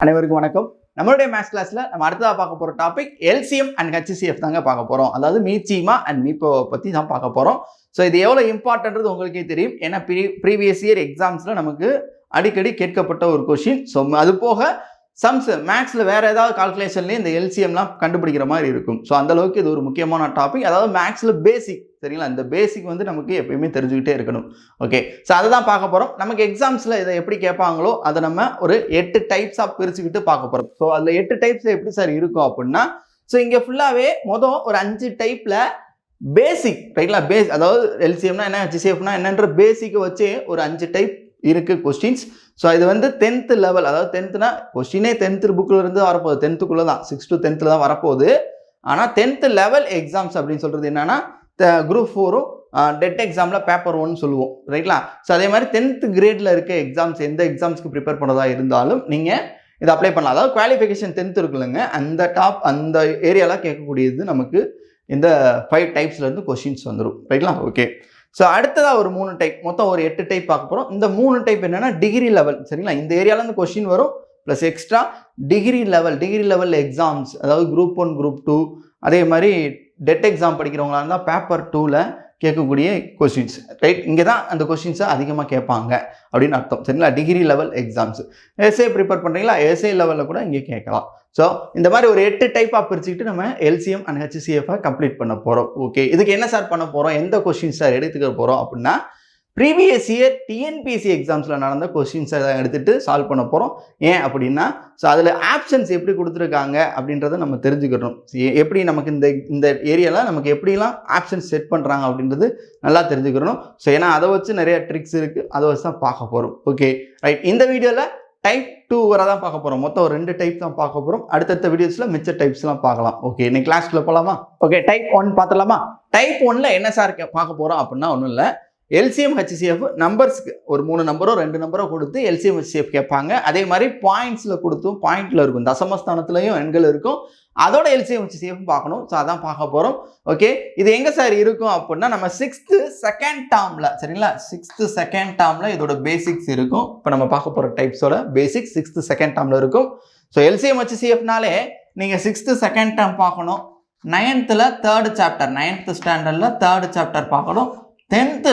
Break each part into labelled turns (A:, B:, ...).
A: அனைவருக்கும் வணக்கம். நம்மளுடைய மேத்ஸ் கிளாஸ்ல நம்ம அடுத்ததாக பார்க்க போற டாபிக் எல்சிஎம் அண்ட் ஹெச்சிசிஎஃப் தாங்க பார்க்க போறோம். அதாவது மீச்சீமா அண்ட் மீப்போ பத்தி தான் பார்க்க போறோம். ஸோ இது எவ்வளோ இம்பார்ட்டன்றது உங்களுக்கே தெரியும். ஏன்னா ப்ரீவியஸ் இயர் எக்ஸாம்ஸ்ல நமக்கு அடிக்கடி கேட்கப்பட்ட ஒரு கொஷின். ஸோ அது போக சம்ஸ் மேக்ஸில் வேறு ஏதாவது கால்குலேஷன்லேயே இந்த எல்சிஎம்லாம் கண்டுபிடிக்கிற மாதிரி இருக்கும். ஸோ அந்தளவுக்கு இது ஒரு முக்கியமான டாபிக். அதாவது மேக்ஸில் பேசிக், சரிங்களா? இந்த பேசிக் வந்து நமக்கு எப்பயுமே தெரிஞ்சுக்கிட்டே இருக்கணும். ஓகே, ஸோ அதை தான் பார்க்க போகிறோம். நமக்கு எக்ஸாம்ஸில் இதை எப்படி கேட்பாங்களோ அதை நம்ம ஒரு 8 டைப்ஸாக பிரிச்சுக்கிட்டு பார்க்க போகிறோம். ஸோ அதில் 8 டைப்ஸ் எப்படி சார் இருக்கும் அப்படின்னா, ஸோ இங்கே ஃபுல்லாகவே மொதல் ஒரு 5 டைப்பில் பேசிக், ரைட்லா? அதாவது எல்சிஎம்னா என்ன, ஹெச்சிசிஎஃப்னா என்னன்ற பேசிக்கை வச்சு ஒரு 5 டைப் இருக்கு கொஸ்டின்ஸ். ஸோ இது வந்து 10th லெவல், அதாவது 10th கொஸ்டினே 10th புக்கில் இருந்து வரப்போகுது. 10th தான், 6 to 10th தான் வரப்போகுது. ஆனால் 10th லெவல் எக்ஸாம்ஸ் அப்படின்னு சொல்றது என்னன்னா, குரூப் 4 டெட் எக்ஸாமில் பேப்பர் 1 சொல்லுவோம், ரைட்லா? ஸோ அதே மாதிரி 10th கிரேடில் இருக்க எக்ஸாம்ஸ், எந்த எக்ஸாம்ஸ்க்கு ப்ரிப்பேர் பண்ணதா இருந்தாலும் நீங்கள் இதை அப்ளை பண்ணலாம். அதாவது குவாலிஃபிகேஷன் 10th இருக்குல்லங்க, அந்த ஏரியாவில் கேட்கக்கூடியது நமக்கு இந்த 5 டைப்ஸ்லேருந்து கொஸ்டின்ஸ் வந்துடும், ரைட்லா? ஓகே, ஸோ அடுத்ததாக ஒரு 3 டைப், மொத்தம் ஒரு 8 டைப் பார்க்க போகிறோம். இந்த 3 டைப் என்னென்னா டிகிரி லெவல், சரிங்களா? இந்த ஏரியாவிலேருந்து கொஸ்டின் வரும், plus extra degree level exams, அதாவது குரூப் 1 குரூப் 2 அதே மாதிரி டெட் எக்ஸாம் படிக்கிறவங்களா இருந்தால் பேப்பர் 2ல் கேட்கக்கூடிய கொஸ்டின்ஸ், ரைட்? இங்கே தான் அந்த கொஸ்டின்ஸை அதிகமாக கேட்பாங்க அப்படின்னு அர்த்தம், சரிங்களா? Degree level exams. SA prepare பண்ணுறீங்களா, எஸ்ஏ லெவலில் கூட இங்கே கேட்கலாம். ஸோ இந்த மாதிரி ஒரு 8 டைப்பாக பிரிச்சுக்கிட்டு நம்ம எல்சிஎம் அண்ட் ஹெச்சிசிஎஃப் கம்ப்ளீட் பண்ண போகிறோம். ஓகே, இதுக்கு என்ன சார் பண்ண போகிறோம், எந்த கொஸ்டின்ஸ் சார் எடுத்துக்க போகிறோம் அப்படின்னா, ப்ரீவியஸ் இயர் டிஎன்பிஎஸ்சி எக்ஸாம்ஸில் நடந்த கொஸ்டின்ஸை எடுத்துகிட்டு சால்வ் பண்ண போகிறோம். ஏன் அப்படின்னா, ஸோ அதில் ஆப்ஷன்ஸ் எப்படி கொடுத்துருக்காங்க அப்படின்றத நம்ம தெரிஞ்சுக்கணும். எப்படி நமக்கு இந்த ஏரியாவில் நமக்கு எப்படிலாம் ஆப்ஷன்ஸ் செட் பண்ணுறாங்க அப்படின்றது நல்லா தெரிஞ்சுக்கணும். ஸோ ஏன்னா அதை வச்சு நிறைய ட்ரிக்ஸ் இருக்குது, அதை வச்சு தான் பார்க்க போகிறோம். Okay, right. இந்த வீடியோவில் டைப் 2 வரை தான் பார்க்க போகிறோம். மொத்தம் ஒரு 2 டைப் தான் பார்க்க போகிறோம். அடுத்தடுத்த வீடியோஸில் மிச்ச டைப்ஸ்லாம் பார்க்கலாம். ஓகே, இன்னைக்கு கிளாஸ்க்குள்ள போகலாமா? Okay, type 1 பார்த்துலாமா? டைப் 1ல் என்ன சார் பார்க்க போகிறோம் அப்படின்னா, ஒன்றும் இல்லை, எல்சிஎம் ஹெச்சிசிஎஃப் நம்பர்ஸ்க்கு ஒரு 3 நம்பரோ 2 நம்பரோ கொடுத்து எல்சிஎம் ஹெச்சிசிஎஃப் கேட்பாங்க. அதே மாதிரி பாயிண்ட்ஸில் கொடுத்தும் பாயிண்ட்ல இருக்கும், தசமஸ்தானத்துலையும் எண்கள் இருக்கும், அதோட எல்சிஎம் ஹெச்சிசிஎஃப் பார்க்கணும். ஸோ அதான் பார்க்க போகிறோம். ஓகே, இது எங்கே சார் இருக்கும் அப்படின்னா, நம்ம 6th செகண்ட் டேர்மில், சரிங்களா? 6th செகண்ட் டேர்மில் இதோட பேசிக்ஸ் இருக்கும். இப்போ நம்ம பார்க்க போகிற டைப்ஸோட பேசிக்ஸ் 6th செகண்ட் டேர்மில் இருக்கும். ஸோ எல்சிஎம் ஹெச்சிசிஎஃப்னாலே நீங்கள் 6th செகண்ட் டேர்ம் பார்க்கணும், 9th 3rd சாப்டர், 9th ஸ்டாண்டர்டில் 3rd சாப்டர் பார்க்கணும், 10th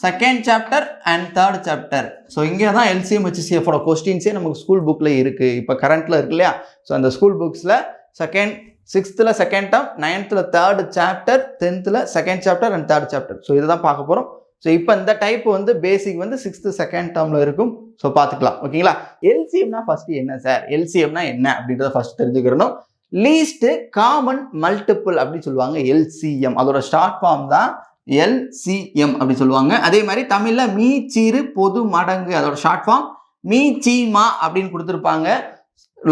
A: second chapter and 3rd chapter. So இங்கே தான் எல்சிஎம் ஹெச்சிசிஎஃபோட கொஸ்டின்ஸே நமக்கு ஸ்கூல் புக்கில் இருக்குது, இப்போ கரண்ட்டில் இருக்கு இல்லையா? ஸோ அந்த ஸ்கூல் புக்ஸில் 6th second term, 9th 3rd chapter, 10th second chapter and 3rd chapter. So இதை தான் பார்க்க போகிறோம். ஸோ இப்போ இந்த டைப் வந்து பேசிக் வந்து 6th செகண்ட் டேர்மில் இருக்கும். ஸோ பார்த்துக்கலாம், ஓகேங்களா? எல்சிஎம்னா ஃபஸ்ட்டு என்ன சார், எல்சிஎம்னா என்ன அப்படின்றத ஃபஸ்ட் தெரிஞ்சுக்கிறணும். லீஸ்ட் காமன் மல்டிபிள் அப்படின்னு சொல்லுவாங்க எல்சிஎம். அதோட ஷார்ட் ஃபார்ம் தான் எல்சிஎம் அப்படி சொல்லுவாங்க. அதே மாதிரி தமிழ்ல மீச்சீறு பொது மடங்கு, அதோட ஷார்ட் ஃபார்ம் மீச்சீமா அப்படின்னு கொடுத்துருப்பாங்க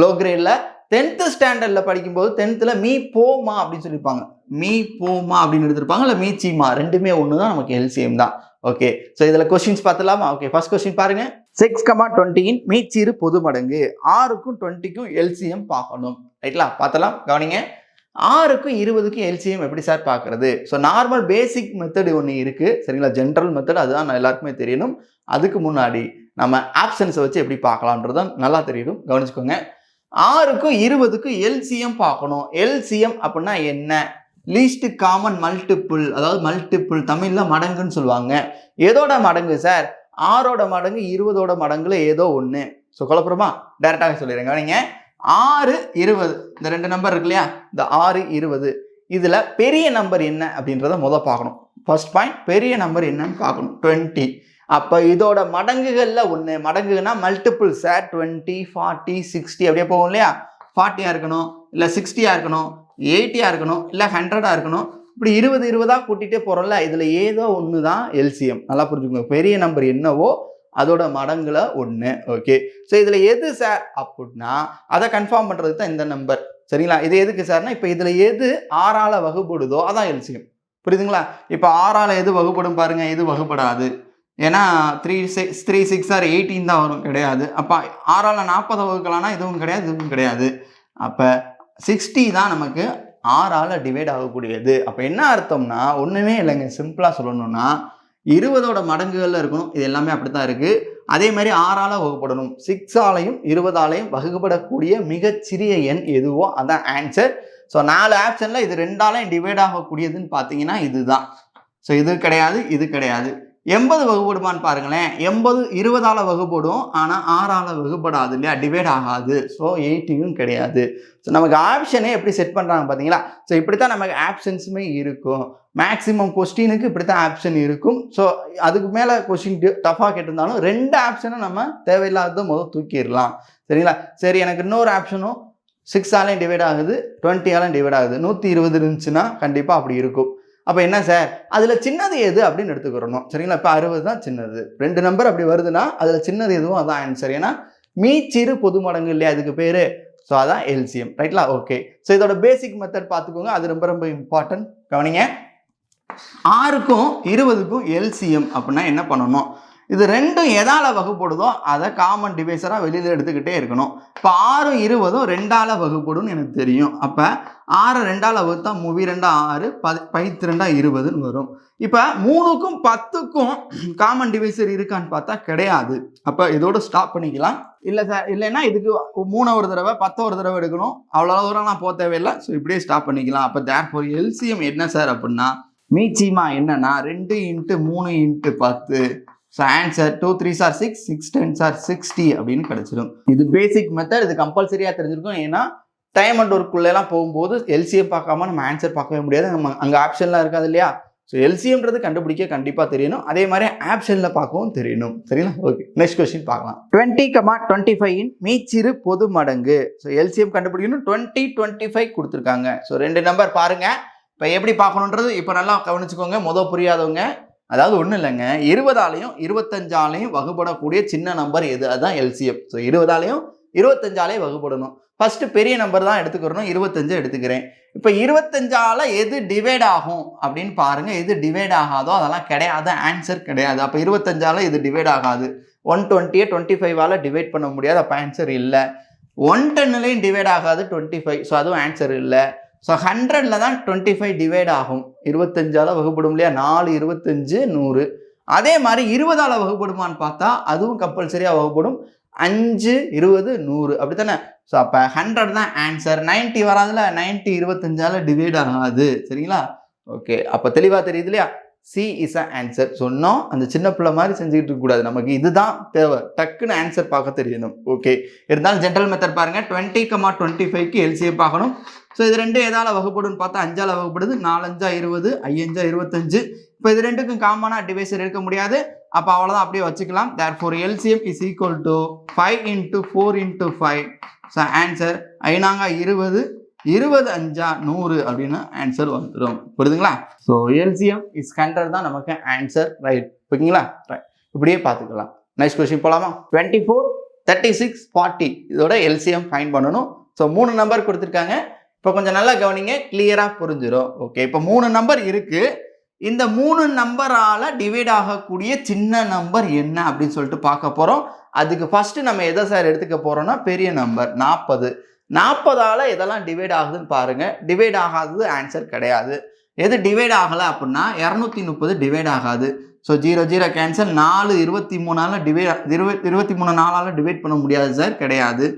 A: லோ கிரேட்ல. 10th ஸ்டாண்டர்ட்ல படிக்கும்போது 10th மீ போமா அப்படின்னு சொல்லியிருப்பாங்க, மீ போமா அப்படின்னு எடுத்திருப்பாங்க, இல்லை மீச்சீமா, ரெண்டுமே ஒன்று தான், நமக்கு எல்சிஎம் தான். ஓகே, ஸோ இதில் கொஸ்டின்ஸ் பார்த்துலாமா? ஓகே, ஃபர்ஸ்ட் கொஸ்டின் பாருங்க. 6,20 மீச்சீறு பொது மடங்கு, 6க்கும் 20க்கும் எல்சிஎம் பார்க்கணும், ரைட்லா? பார்த்தலாம், கவனிங்க. 6க்கும் 20க்கும் எல்சிஎம் எப்படி சார் பார்க்கறது? ஸோ நார்மல் பேசிக் மெத்தட் ஒன்று இருக்குது, சரிங்களா? ஜென்ரல் மெத்தட், அதுதான் எல்லாருக்குமே தெரியணும். அதுக்கு முன்னாடி நம்ம ஆப்ஷன்ஸை வச்சு எப்படி பார்க்கலான்றதான் நல்லா தெரியணும், கவனிச்சுக்கோங்க. 6க்கும் 20க்கும் எல்சிஎம் பார்க்கணும். எல்சிஎம் அப்படின்னா என்ன? லீஸ்ட் காமன் மல்டிபிள், அதாவது மல்டிபிள் தமிழில் மடங்குன்னு சொல்லுவாங்க. எதோட மடங்கு சார்? 6ஓட மடங்கு 20ஓட மடங்குல ஏதோ ஒன்று. ஸோ குழப்பமா டைரெக்டாக சொல்லிடுறேங்க. நீங்கள் 6, 20 இந்த 2 நம்பர் இருக்கு இல்லையா? இந்த 6, 20 இதில் பெரிய நம்பர் என்ன அப்படின்றத முதல் பார்க்கணும். ஃபர்ஸ்ட் பாயிண்ட், பெரிய நம்பர் என்னன்னு பார்க்கணும், 20. அப்போ இதோட மடங்குகளில் ஒன்று, மடங்குன்னா மல்டிபிள் சார், 20, 40, 60 அப்படியே போகும் இல்லையா? 40 இருக்கணும், இல்லை 60 இருக்கணும், 80 இருக்கணும், இல்லை 100 இருக்கணும். இப்படி 20 கூட்டிகிட்டே போகிறோம்ல, இதில் ஏதோ ஒன்று தான் எல்சிஎம். நல்லா புரிஞ்சுக்கோங்க, பெரிய நம்பர் என்னவோ அதோட மடங்குல ஒன்று. ஓகே, ஸோ இதில் எது சார் அப்படின்னா அதை கன்ஃபார்ம் பண்ணுறதுக்கு தான் இந்த நம்பர், சரிங்களா? இது எதுக்கு சார்னா, இப்போ இதில் எது 6ஆல் வகுப்படுதோ அதான் எல்சிஎம், புரியுதுங்களா? இப்போ 6ஆல் எது வகுப்படும் பாருங்க, இது வகுப்படாது. ஏன்னா 3 6 ஆர் 18 தான் வரும், கிடையாது. அப்போ 6ஆல் 40 வகுக்கலாம்னா இதுவும் கிடையாது, இதுவும் கிடையாது. அப்போ 60 தான் நமக்கு 6ஆல் டிவைட் ஆகக்கூடியது. அப்போ என்ன அர்த்தம்னா, ஒன்றுமே இல்லைங்க, சிம்பிளாக சொல்லணும்னா 20ஓட மடங்குகளில் இருக்கணும். இது எல்லாமே அப்படி தான் இருக்குது. அதே மாதிரி 6ஆல் வகுப்படணும். 6ஆலையும் 20ஆலையும் வகுப்படக்கூடிய மிகச்சிறிய எண் எதுவோ அதான் ஆன்சர். ஸோ 4 ஆப்ஷனில் இது 2ஆலையும் டிவைட் ஆகக்கூடியதுன்னு பார்த்தீங்கன்னா இதுதான். ஸோ இது கிடையாது, இது கிடையாது. 80 வகுப்படுமான்னு பாருங்களேன். 80 20ஆல் வகுப்படும், ஆனால் 6ஆல் வகுப்படாது இல்லையா, டிவைட் ஆகாது. ஸோ 80யும் கிடையாது. ஸோ நமக்கு ஆப்ஷனே எப்படி செட் பண்ணுறாங்க பார்த்தீங்களா. ஸோ இப்படி தான் நமக்கு ஆப்ஷன்ஸுமே இருக்கும். மேக்ஸிமம் கொஸ்டினுக்கு இப்படி தான் ஆப்ஷன் இருக்கும். ஸோ அதுக்கு மேலே கொஸ்டின் டஃபாக கேட்டிருந்தாலும் 2 ஆப்ஷனும் நம்ம தேவையில்லாத முதல் தூக்கிடலாம். சரிங்களா. சரி, எனக்கு இன்னொரு ஆப்ஷனும் 6ஆலையும் டிவைட் ஆகுது, 20ஆலையும் டிவைட் ஆகுது, 120 இருந்துச்சுன்னா கண்டிப்பாக அப்படி இருக்கும். அப்போ என்ன சார், அதில் சின்னது எது அப்படின்னு எடுத்துக்கிறணும். சரிங்களா. இப்போ 60 தான் சின்னது. 2 நம்பர் அப்படி வருதுன்னா அதில் சின்னது எதுவும் அதான் ஆன்சர். ஏன்னா மீச்சிறு பொது மடங்கு இல்லையா அதுக்கு பேர். ஸோ அதான் எல்சிஎம். ரைட்லா. ஓகே. ஸோ இதோட பேசிக் மெத்தட் பார்த்துக்கோங்க, அது ரொம்ப ரொம்ப இம்பார்ட்டன்ட். கவனிங்க. 6க்கும் 20க்கும் எல்சிஎம் அப்படின்னா என்ன பண்ணணும், இது ரெண்டும் எதால் வகுப்படுதோ அதை காமன் டிவைசராக வெளியில் எடுத்துக்கிட்டே இருக்கணும். இப்போ 6ம் 20ம் 2ஆல் வகுப்படும்னு எனக்கு தெரியும். அப்போ 6 2ஆல் வகுத்தா 3 2 6 10 2 20ன்னு வரும். இப்போ 3க்கும் 10க்கும் காமன் டிவைசர் இருக்கான்னு பார்த்தா கிடையாது. அப்போ இதோட ஸ்டாப் பண்ணிக்கலாம். இல்லை சார், இல்லைன்னா இதுக்கு 3 ஒரு தடவை 10 ஒரு தடவை எடுக்கணும், அவ்வளோ தூரம் நான் போக தேவையில்லை. ஸோ இப்படியே ஸ்டாப் பண்ணிக்கலாம். அப்போ தேர்ஃபோர் எல்சிஎம் என்ன சார் அப்படின்னா, மீச்சிமா என்னன்னா 2 × 3 × 10. So answer 2 3s are 6, 6 10s are 60 அப்படின்னு கிடைச்சிடும். இது பேசிக் மெத்தட். இது கம்பல்சரியாக தெரிஞ்சிருக்கும். ஏன்னா டைம் அண்ட் ஒர்க்குள்ளெல்லாம் போகும்போது எல்சிஎம் பார்க்காம நம்ம ஆன்சர் பார்க்கவே முடியாது. நம்ம அங்கே ஆப்ஷன்லாம் இருக்காது இல்லையா. ஸோ எல்சிஎம்ன்றது கண்டுபிடிக்க கண்டிப்பாக தெரியணும். அதே மாதிரி ஆப்ஷனில் பார்க்கவும் தெரியணும். சரிங்களா. ஓகே, நெக்ஸ்ட் கொஸ்டின் பார்க்கலாம். 20,25 மீச்சிறு பொது மடங்கு. ஸோ எல்சிஎம் கண்டுபிடிக்கணும். 20 25 கொடுத்துருக்காங்க. ஸோ 2 நம்பர் பாருங்க. இப்போ எப்படி பார்க்கணுன்றது இப்போ நல்லா கவனிச்சுக்கோங்க. புரியாதவங்க, அதாவது ஒன்றும் இல்லைங்க, 20ஆலையும் 25ஆலையும் வகுப்படக்கூடிய சின்ன நம்பர் எது, அதுதான் எல்சிஎம். ஸோ 20ஆலையும் 25ஆலையும் வகுப்படணும். ஃபர்ஸ்ட் பெரிய நம்பர் தான் எடுத்துக்கிறணும். 25 எடுத்துக்கிறேன். இப்போ 25ஆல் எது டிவைட் ஆகும் அப்படின்னு பாருங்க. எது டிவைட் ஆகாதோ அதெல்லாம் கிடையாது, ஆன்சர் கிடையாது. அப்போ 25ஆல் இது டிவைட் ஆகாது. 120 25ஆல் டிவைட் பண்ண முடியாது, அப்போ ஆன்சர் இல்லை. 110லையும் டிவைட் ஆகாது 25, ஸோ அதுவும் ஆன்சர் இல்லை. ஸோ 100ல் தான் 25 டிவைட் ஆகும். 25ஆல் வகுப்படும் இல்லையா. 4 25 100. அதே மாதிரி 20ஆல் வகுப்படுமான்னு பார்த்தா அதுவும் கம்பல்சரியாக வகுப்படும். 5 20 100 அப்படி தானே. ஸோ அப்போ 100 தான் ஆன்சர். 90 வராதுல, 90 25ஆல் டிவைட் ஆகாது. சரிங்களா. ஓகே, அப்போ தெளிவாக தெரியுது இல்லையா. C is a answer. சொன்னோம், அந்த சின்ன பிள்ளை மாதிரி செஞ்சுக்கிட்டு இருக்கக்கூடாது. நமக்கு இதுதான் தேவை, டக்குன்னு ஆன்சர் பார்க்க தெரியணும். ஓகே, இருந்தாலும் ஜென்ரல் மெத்தட் பாருங்கள். 20,25க்கு எல்சிஎம் பார்க்கணும். ஸோ இது ரெண்டும் எதால் வகுப்படுன்னு பார்த்தா 5ஆல் வகுப்படுது. 4 5 20, 5 5 25. இப்போ இது ரெண்டுக்கும் காமனாக டிவைசர் எடுக்க முடியாது. அப்போ அவ்வளோதான், அப்படியே வச்சுக்கலாம். Therefore LCM is equal to 5 × 4 × 5. So answer 5 20, 20 5 100 அப்படின்னு ஆன்சர் வந்துடும். புரியுதுங்களா. ஸோ எல்சிஎம் இஸ் 100 தான் நமக்கு ஆன்சர். ரைட், ஓகேங்களா. ரைட், இப்படியே பார்த்துக்கலாம். நெக்ஸ்ட் கொஸ்டின் போகலாமா. 24 36 40 இதோட எல்சிஎம் ஃபைண்ட் பண்ணணும். ஸோ 3 நம்பர் கொடுத்துருக்காங்க. இப்போ கொஞ்சம் நல்லா கவனிங்க, கிளியராக புரிஞ்சிடும். ஓகே, இப்போ 3 நம்பர் இருக்கு. இந்த 3 நம்பரால் டிவைட் ஆகக்கூடிய சின்ன நம்பர் என்ன அப்படின்னு சொல்லிட்டு பார்க்க போகிறோம். அதுக்கு ஃபர்ஸ்ட் நம்ம எதை சார் எடுத்துக்க போறோம்னா பெரிய நம்பர் 40. 40ஆல் எதெல்லாம் டிவைட் ஆகுதுன்னு பாருங்க. டிவைட் ஆகாதது ஆன்சர் கிடையாது. எது டிவைட் ஆகலை அப்படின்னா 230 டிவைட் ஆகாது. So 0 0 cancel. 4 23ஆல் டிவைட் 23 4ஆல் டிவைட் பண்ண முடியாது சார், கிடையாது.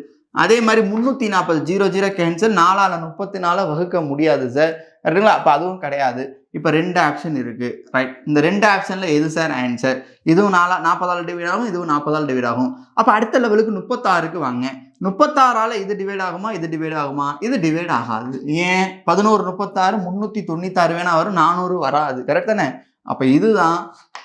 A: அதே மாதிரி 340 0 0 கேன்சல். 4ஆல் 34 வகுக்க முடியாது சார், கரெக்டுங்களா. அப்போ அதுவும் கிடையாது. இப்போ 2 ஆப்ஷன் இருக்கு. ரைட், இந்த 2 ஆப்ஷனில் எது சார் ஆன்சர். இதுவும் 40ஆல் டிவைட் ஆகும், இதுவும் 40ஆல் டிவைட் ஆகும். அப்போ அடுத்த லெவலுக்கு 36க்கு வாங்க. 36ஆல் இது டிவைட் ஆகுமா, இது டிவைட் ஆகுமா, இது டிவைட் ஆகாது. ஏன், 11 36 396 வேணா வரும், 400 வராது, கரெக்ட் தானே. அப்போ இதுதான்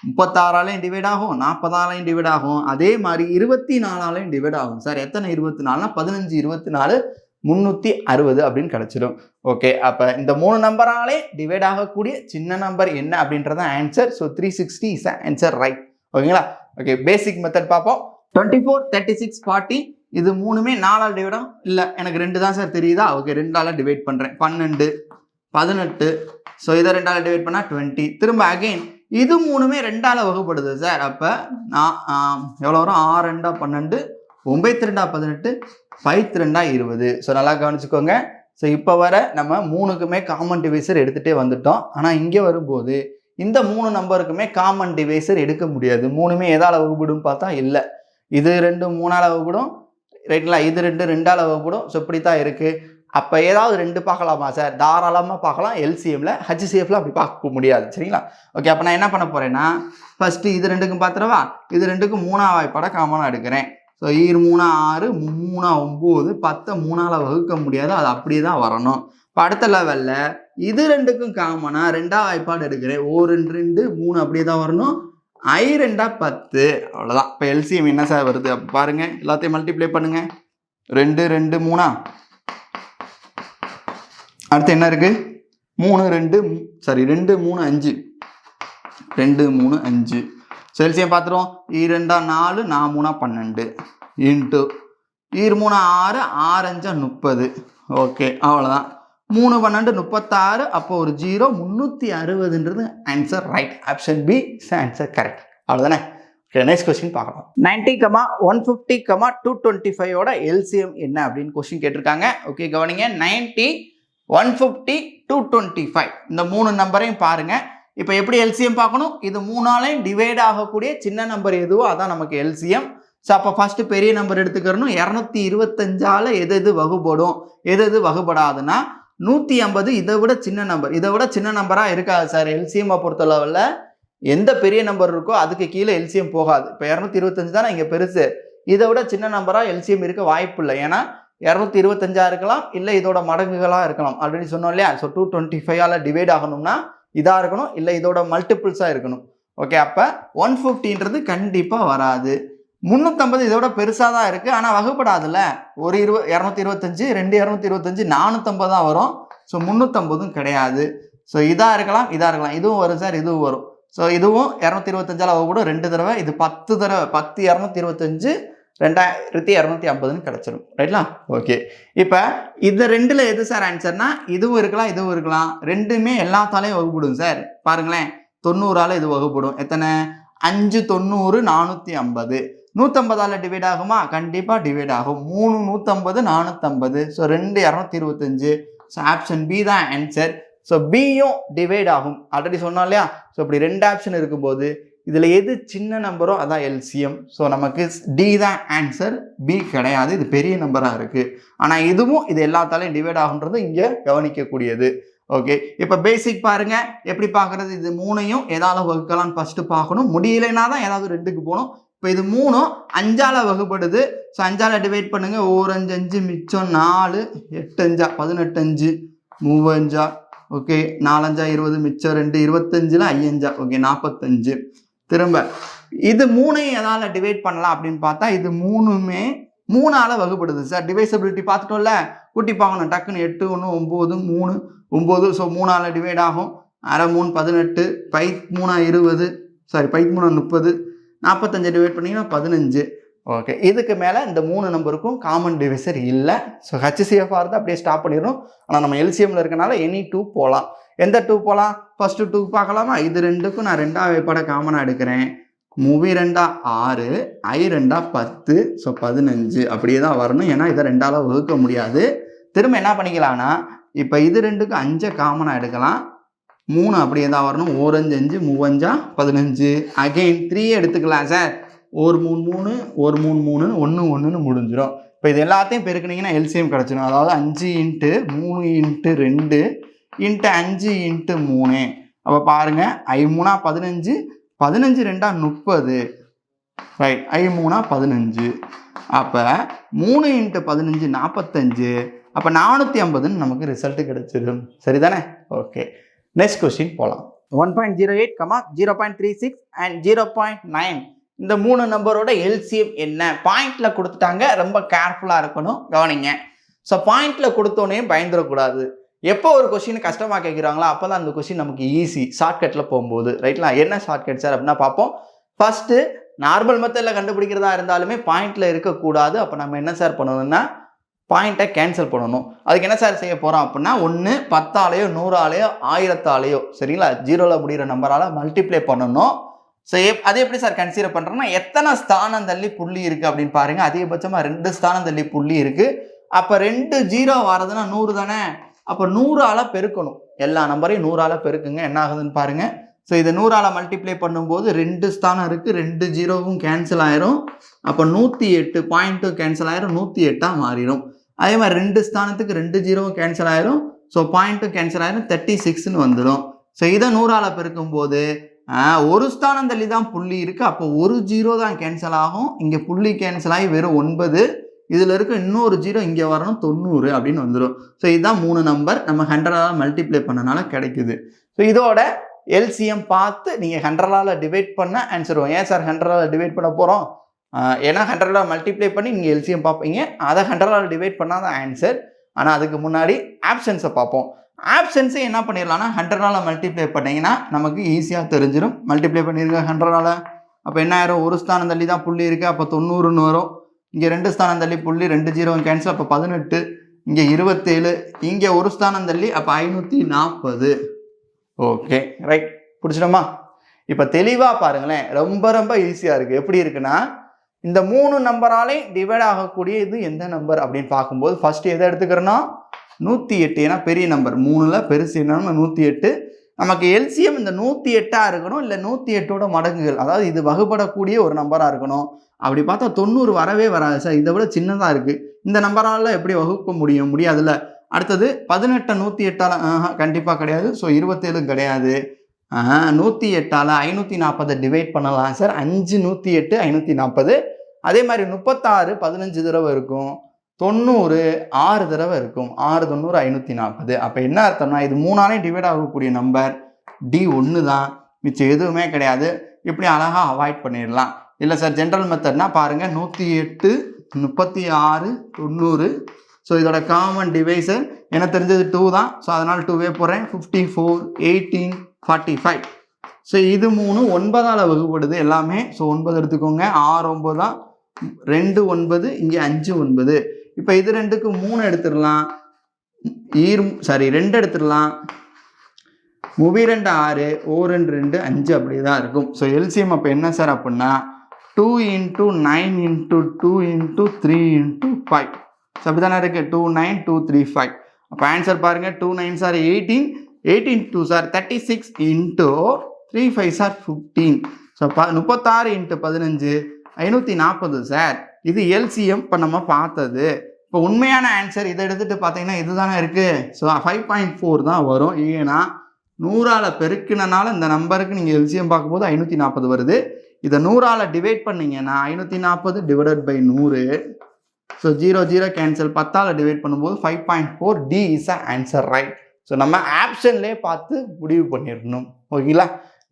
A: 36ஆலையும் டிவைட் ஆகும், 40ஆலையும் டிவைட் ஆகும். அதே மாதிரி 24ஆலையும் டிவைட் ஆகும் சார். எத்தனை 24னா 15 24 360 அப்படின்னு கிடைச்சிடும். ஓகே, அப்போ இந்த 3 நம்பராலே டிவைட் ஆகக்கூடிய சின்ன நம்பர் என்ன அப்படின்றத answer. So 360 is answer. Right, ஓகேங்களா. ஓகே, பேசிக் மெத்தட் பார்ப்போம். 24 36 40 இது 3மே 4ஆல் டிவைட் ஆகும். இல்லை, எனக்கு 2 தான் சார் தெரியுதா. ஓகே, 2ஆல் டிவைட் பண்ணுறேன். 12 18. ஸோ இதை 2ஆல் டிவைட் பண்ணால் 20. திரும்ப அகெயின் இது 3மே 2ஆல் வகுப்படுது சார். அப்போ நான் எவ்வளோ வரும், 6 2 12, 9 2 18, 5 2 20. ஸோ நல்லா கவனிச்சுக்கோங்க. ஸோ இப்போ வர நம்ம 3க்குமே காமன் டிவைசர் எடுத்துகிட்டே வந்துட்டோம். ஆனால் இங்கே வரும்போது இந்த 3 நம்பருக்குமே காமன் டிவைசர் எடுக்க முடியாது. 3மே எதால் வகுப்படுன்னு பார்த்தா இல்லை. இது 2 3ஆல் வகுப்படும், ரைட்டுங்களா? இது 2 2ஆல் வகுப்படும். ஸோ இப்படி தான் இருக்குது. அப்போ ஏதாவது 2 பார்க்கலாமா சார்? தாராளமாக பார்க்கலாம். எல்சிஎம்ல. ஹச்சிசிஎஃப்ல அப்படி பார்க்க முடியாது. சரிங்களா? ஓகே, அப்போ நான் என்ன பண்ண போகிறேன்னா, ஃபஸ்ட்டு இது 2க்கும் பார்த்துடவா? இது 2க்கும் 3ஆம் வாய்ப்பாடை காமனாக எடுக்கிறேன். ஸோ 2 3 6 3 9 10 3ஆல் வகுக்க முடியாது, அது அப்படியே தான் வரணும். இப்போ அடுத்த லெவலில் இது 2க்கும் காமனாக 2ஆம் வாய்ப்பாடு எடுக்கிறேன். 1 2 3 அப்படியே தான் வரணும். I 2 10, அவ்வளோதான். இப்போ எல்சிஎம் என்ன சார் வருது அப்போ பாருங்கள், எல்லாத்தையும் மல்டிப்ளை பண்ணுங்கள். 2 2 3, அடுத்து என்ன இருக்குது? 3 2 2 3 5, 2 3 5. ஸோ எல்சிஎம் பார்த்துருவோம். 2 4, 4 3 12 இன்ட்டு 2 3 6, 6 5 30. ஓகே, அவ்வளோதான். 3 12 36. அப்போ ஒரு 0 360ன்றது answer. Right, option B is answer correct. அவ்வளோதானே? ஓகே, நெக்ஸ்ட் கொஸ்டின் பார்க்கலாம். 90, 150, 225 எல்சிஎம் என்ன அப்படின்னு கொஸ்டின் கேட்டிருக்காங்க. ஓகே, கவனிங்க. 90, 150, 225 இந்த 3 நம்பரையும் பாருங்க. இப்போ எப்படி எல்சிஎம் பார்க்கணும்? இது 3ஆலையும் டிவைட் ஆகக்கூடிய சின்ன நம்பர் எதுவோ அதான் நமக்கு எல்சிஎம். ஸோ அப்போ ஃபர்ஸ்ட் பெரிய நம்பர் எடுத்துக்கிறணும். 225ஆல் எது வகுப்படும், எது வகுப்படாதுன்னா 150 இதை விட சின்ன நம்பர். இதை விட சின்ன நம்பராக இருக்காது சார். எல்சிஎம்மை பொறுத்தளவில் எந்த பெரிய நம்பர் இருக்கோ அதுக்கு கீழே எல்சிஎம் போகாது. இப்போ 225 தானே இங்கே பெருசு. இதை விட சின்ன நம்பராக எல்சிஎம் இருக்க வாய்ப்பு இல்லை. ஏன்னா 225 இருக்கலாம், இல்லை இதோட மடங்குகளாக இருக்கலாம். ஆல்ரெடி சொன்னோம் இல்லையா? ஸோ 225ஆல் டிவைட் ஆகணும்னா இதாக இருக்கணும், இல்லை இதோட மல்டிபிள்ஸாக இருக்கணும். ஓகே, அப்போ 150ன்றது கண்டிப்பாக வராது. 350 இதோட பெருசாக தான் இருக்குது, ஆனால் வகுப்படாதுல்ல. ஒரு 225, 2 225 450 தான் வரும். ஸோ 350 கிடையாது. ஸோ இதாக இருக்கலாம், இதாக இருக்கலாம். இதுவும் வரும் சார், இதுவும் வரும். ஸோ இதுவும் 225ஆல் வகுப்படும் 2 தடவை. இது 10 தடவை. 10 225 2250 கிடைச்சிடும். ரைட்லா? ஓகே, இப்போ இந்த 2ல் எது சார் ஆன்சர்னா இதுவும் இருக்கலாம், இதுவும் இருக்கலாம். ரெண்டுமே எல்லாத்தாலையும் வகுப்படும் சார். பாருங்களேன், 90ஆல் இது வகுப்படும். எத்தனை? 5 90 450. 150ஆல் டிவைட் ஆகுமா? கண்டிப்பாக டிவைட் ஆகும். 3 150 450. ஸோ 2 225. ஸோ ஆப்ஷன் பி தான் ஆன்சர். ஸோ பியும் டிவைட் ஆகும். ஆல்ரெடி சொன்னோம் இல்லையா? ஸோ இப்படி 2 ஆப்ஷன் இருக்கும்போது இதில் எது சின்ன நம்பரோ அதான் எல்சிஎம். ஸோ நமக்கு டி தான் ஆன்சர், பி கிடையாது. இது பெரிய நம்பராக இருக்குது. ஆனால் இதுவும் இது எல்லாத்தாலையும் டிவைட் ஆகுன்றது இங்கே கவனிக்கக்கூடியது. ஓகே, இப்போ பேசிக் பாருங்கள் எப்படி பார்க்குறது. இது 3ஐயும் எதாவது வகுக்கலாம்னு ஃபஸ்ட்டு பார்க்கணும். முடியலைன்னா தான் ஏதாவது 2க்கு போகணும். இப்போ இது 3ம் 5ஆல் வகுப்படுது. ஸோ 5ஆல் டிவைட் பண்ணுங்கள். 1 5 5 மிச்சம் 4 8 5 18 5 3 5. ஓகே, 4 5 20 மிச்சம் 2 25ல் 5 ஓகே 45. திரும்ப இது 3ஐயும் எதால் டிவைட் பண்ணலாம் அப்படின்னு பார்த்தா இது 3மே 3ஆல் வகுப்படுது சார். டிவைசபிலிட்டி பார்த்துட்டோம்ல, கூட்டி பார்க்கணும் டக்குன்னு. 8 1 9 3 9. ஸோ 3ஆல் டிவைட் ஆகும். 6 3 18, 3 20, சாரி 3 30, 45 டிவைட் பண்ணிங்கன்னா 15. ஓகே, இதுக்கு மேலே இந்த 3 நம்பருக்கும் காமன் டிவைசர் இல்லை. ஸோ ஹச்சிசிஎஃப்ஆர் இருந்தால் அப்படியே ஸ்டாப் பண்ணிடணும். ஆனால் நம்ம எல்சிஎம்ல இருக்கனால எனி 2 போகலாம். எந்த 2 போகலாம்? ஃபஸ்ட்டு 2 பார்க்கலாமா? இது 2க்கும் நான் 2ஆம் வாய்ப்பாடை காமனாக எடுக்கிறேன். 3 2 6, I 2 10. ஸோ 15 அப்படியே தான் வரணும். ஏன்னா இதை 2ஆல் வகுக்க முடியாது. திரும்ப என்ன பண்ணிக்கலாம்னா, இப்போ இது 2க்கும் 5 காமனாக எடுக்கலாம். 3 அப்படியே தான் வரணும். 1 5 5 3 5 15. அகெயின் 3 எடுத்துக்கலாம் சார். 1 3 3 1 3 3 1 1ன்னு முடிஞ்சிடும். இப்போ இது எல்லாத்தையும் பெருக்குனீங்கன்னா எல்சிஎம் கிடச்சிடும். அதாவது 5 × 3 × 2 × 5 × 3. அப்போ பாருங்கள், I 3 15, 15 2 30. Right, I 3 15. அப்போ 3 × 15 45. அப்போ 450ன்னு நமக்கு ரிசல்ட் கிடைச்சிடும். சரிதானே? ஓகே, நெக்ஸ்ட் கொஸ்டின் போகலாம். 1.08, 0.36 and 0.9 இந்த 3 நம்பரோட எல்சிஎம் என்ன? பாயிண்ட்ல கொடுத்துட்டாங்க. ரொம்ப கேர்ஃபுல்லாக இருக்கணும், கவனிங்க. ஸோ பாயிண்ட்ல கொடுத்தோன்னே பயந்துடக்கூடாது. எப்போ ஒரு கொஸ்டின் கஷ்டமாக கேட்குறாங்களோ அப்போ தான் அந்த கொஸ்டின் நமக்கு ஈஸி, ஷார்ட்கட்டில் போகும்போது. ரைட்லா? என்ன ஷார்ட்கட் சார் அப்படின்னா பார்ப்போம். ஃபஸ்ட்டு நார்மல் மெத்தடில் கண்டுபிடிக்கிறதா இருந்தாலுமே பாயிண்ட்ல இருக்கக்கூடாது. அப்போ நம்ம என்ன சார் பண்ணணும்னா பாயிண்ட்டை கேன்சல் பண்ணணும். அதுக்கு என்ன சார் செய்ய போகிறோம் அப்படின்னா, 1 10ஆலேயோ 100ஆலேயோ 1000ஆலேயோ, சரிங்களா, 0ல் முடிகிற நம்பரால் மல்டிப்ளை பண்ணணும். ஸோ அது எப்படி சார் கன்சிடர் பண்ணுறோன்னா, எத்தனை ஸ்தானம் தள்ளி புள்ளி இருக்குது அப்படின்னு பாருங்கள். அதிகபட்சமாக 2 ஸ்தானம் தள்ளி புள்ளி இருக்குது. அப்போ 2 0 வரதுன்னா 100 தானே. அப்போ 100ஆல் பெருக்கணும். எல்லா நம்பரையும் 100ஆல் பெருக்குங்க. என்ன ஆகுதுன்னு பாருங்கள். ஸோ இதை 100ஆல் மல்டிப்ளை பண்ணும்போது 2 ஸ்தானம் இருக்குது, 2 ஜீரோவும் கேன்சல் ஆயிரும். அப்போ 108 பாயிண்ட்டும் கேன்சல் ஆயிரும், 108ஆக மாறிடும். அதே மாதிரி 2 ஸ்தானத்துக்கு 2 ஜீரோவும் கேன்சல் ஆயிரும். ஸோ பாயிண்ட்டும் கேன்சல் ஆயிரும், 36ன்னு வந்துடும். ஸோ இதை 100ஆல் பெருக்கும்போது ஒரு ஸ்தானம் தள்ளி தான் புள்ளி இருக்குது, அப்போ ஒரு ஜீரோ தான் கேன்சல் ஆகும். இங்கே புள்ளி கேன்சல் ஆகி வெறும் 9, இதில் இருக்க இன்னொரு ஜீரோ இங்கே வரணும், 90 அப்படின்னு வந்துடும். ஸோ இதுதான் 3 நம்பர் நம்ம 100ஆல் மல்டிப்ளை பண்ணனால கிடைக்குது. ஸோ இதோட எல்சிஎம் பார்த்து நீங்கள் 100ஆல் டிவைட் பண்ண ஆன்சர் வரும். ஏன் சார் 100ஆல் டிவைட் பண்ண போகிறோம்? ஏன்னா 100ஆல் மல்டிப்ளை பண்ணி நீங்கள் எல்சிஎம் பார்ப்பீங்க, அதை 100ஆல் டிவைட் பண்ணால் தான் ஆன்சர். ஆனால் அதுக்கு முன்னாடி ஆப்ஷன்ஸை பார்ப்போம். ஆப்ஷன்ஸை என்ன பண்ணிடலாம்னா 100ஆல் மல்டிப்ளை பண்ணிங்கன்னா நமக்கு ஈஸியாக தெரிஞ்சிடும். மல்டிப்ளை பண்ணியிருக்க 100ஆல், அப்போ என்ன ஆயிரும்? ஒரு ஸ்தானம் தள்ளி தான் புள்ளி இருக்குது, அப்போ 90ன்னு வரும். இங்கே 2 ஸ்தானம் தள்ளி புள்ளி, 2 ஜீரோவும் கேன்சல், அப்போ 18. இங்கே 27, இங்கே ஒரு ஸ்தானம் தள்ளி, அப்போ 540. ஓகே, ரைட், பிடிச்சிடுமா? இப்போ தெளிவாக பாருங்களேன், ரொம்ப ரொம்ப ஈஸியாக இருக்குது. எப்படி இருக்குன்னா, இந்த 3 நம்பராலே டிவைட் ஆகக்கூடிய இது எந்த நம்பர் அப்படின்னு பார்க்கும்போது ஃபர்ஸ்ட் எதை எடுத்துக்கிறோன்னா 108. ஏன்னா பெரிய நம்பர், 3ல் பெருசு என்னன்னா 108. நமக்கு எல்சிஎம் இந்த 108ஆக இருக்கணும், இல்லை 108ஓட மடங்குகள், அதாவது இது வகுப்படக்கூடிய ஒரு நம்பராக இருக்கணும். அப்படி பார்த்தா 90 வரவே வராது சார், இதை விட சின்னதாக இருக்குது, இந்த நம்பரால் எப்படி வகுக்க முடியாதுல்ல. அடுத்தது 18 108ஆல் கண்டிப்பாக கிடையாது. ஸோ 27 கிடையாது. 108ஆல் 540 டிவைட் பண்ணலாம் சார். 5 108 540. அதே மாதிரி 36 15 தடவை இருக்கும், 90 6 தடவை இருக்கும், 6 90 540. அப்போ என்ன அர்த்தம்னா இது 3ஆலே டிவைட் ஆகக்கூடிய நம்பர் D1 தான், மிச்சம் எதுவுமே கிடையாது. இப்படி அழகாக அவாய்ட் பண்ணிடலாம். இல்லை சார் ஜென்ரல் மெத்தட்னா பாருங்கள், 108 36 90. ஸோ இதோட காமன் டிவைசர் எனக்கு தெரிஞ்சது 2 தான். ஸோ அதனால் 2வே போகிறேன். 54 18 45. ஸோ இது 3 9ஆல் வகுப்படுது எல்லாமே. ஸோ 9 எடுத்துக்கோங்க. 6 9 தான், 2 9, இங்கே 5 9. இப்போ இது 2க்கு 3 எடுத்துடலாம், 2 எடுத்துடலாம். 3 2 6, 2 2 5 அப்படி தான் இருக்கும். ஸோ எல்சிஎம் அப்போ என்ன சார் அப்படின்னா 2 × 9 × 2 × 3 × 5. ஸோ அப்படி தானே இருக்குது, 2 9 2 3 5. அப்போ ஆன்சர் பாருங்கள், 2 9 sir 18, 18 2 sir 36 × 3 5 sir 15. So 36 × 15 540 sir. இது எல்சிஎம் இப்போ நம்ம பார்த்தது. இப்போ உண்மையான ஆன்சர் இதை எடுத்துகிட்டு பார்த்தீங்கன்னா இது தானே இருக்குது. ஸோ 5.4 தான் வரும். ஏன்னா 100ஆல் பெருக்கினால இந்த நம்பருக்கு நீங்கள் எல்சிஎம் பார்க்கும்போது 540 வருது. இதை 100ஆல் டிவைட் பண்ணிங்கன்னா 540 டிவைடட் பை 100. ஸோ 0 0 கேன்சல், 10ஆல் டிவைட் பண்ணும்போது 5.4. D is a answer, right. So நம்ம ஆப்ஷன்லேயே பார்த்து முடிவு பண்ணிடணும். ஓகேங்களா?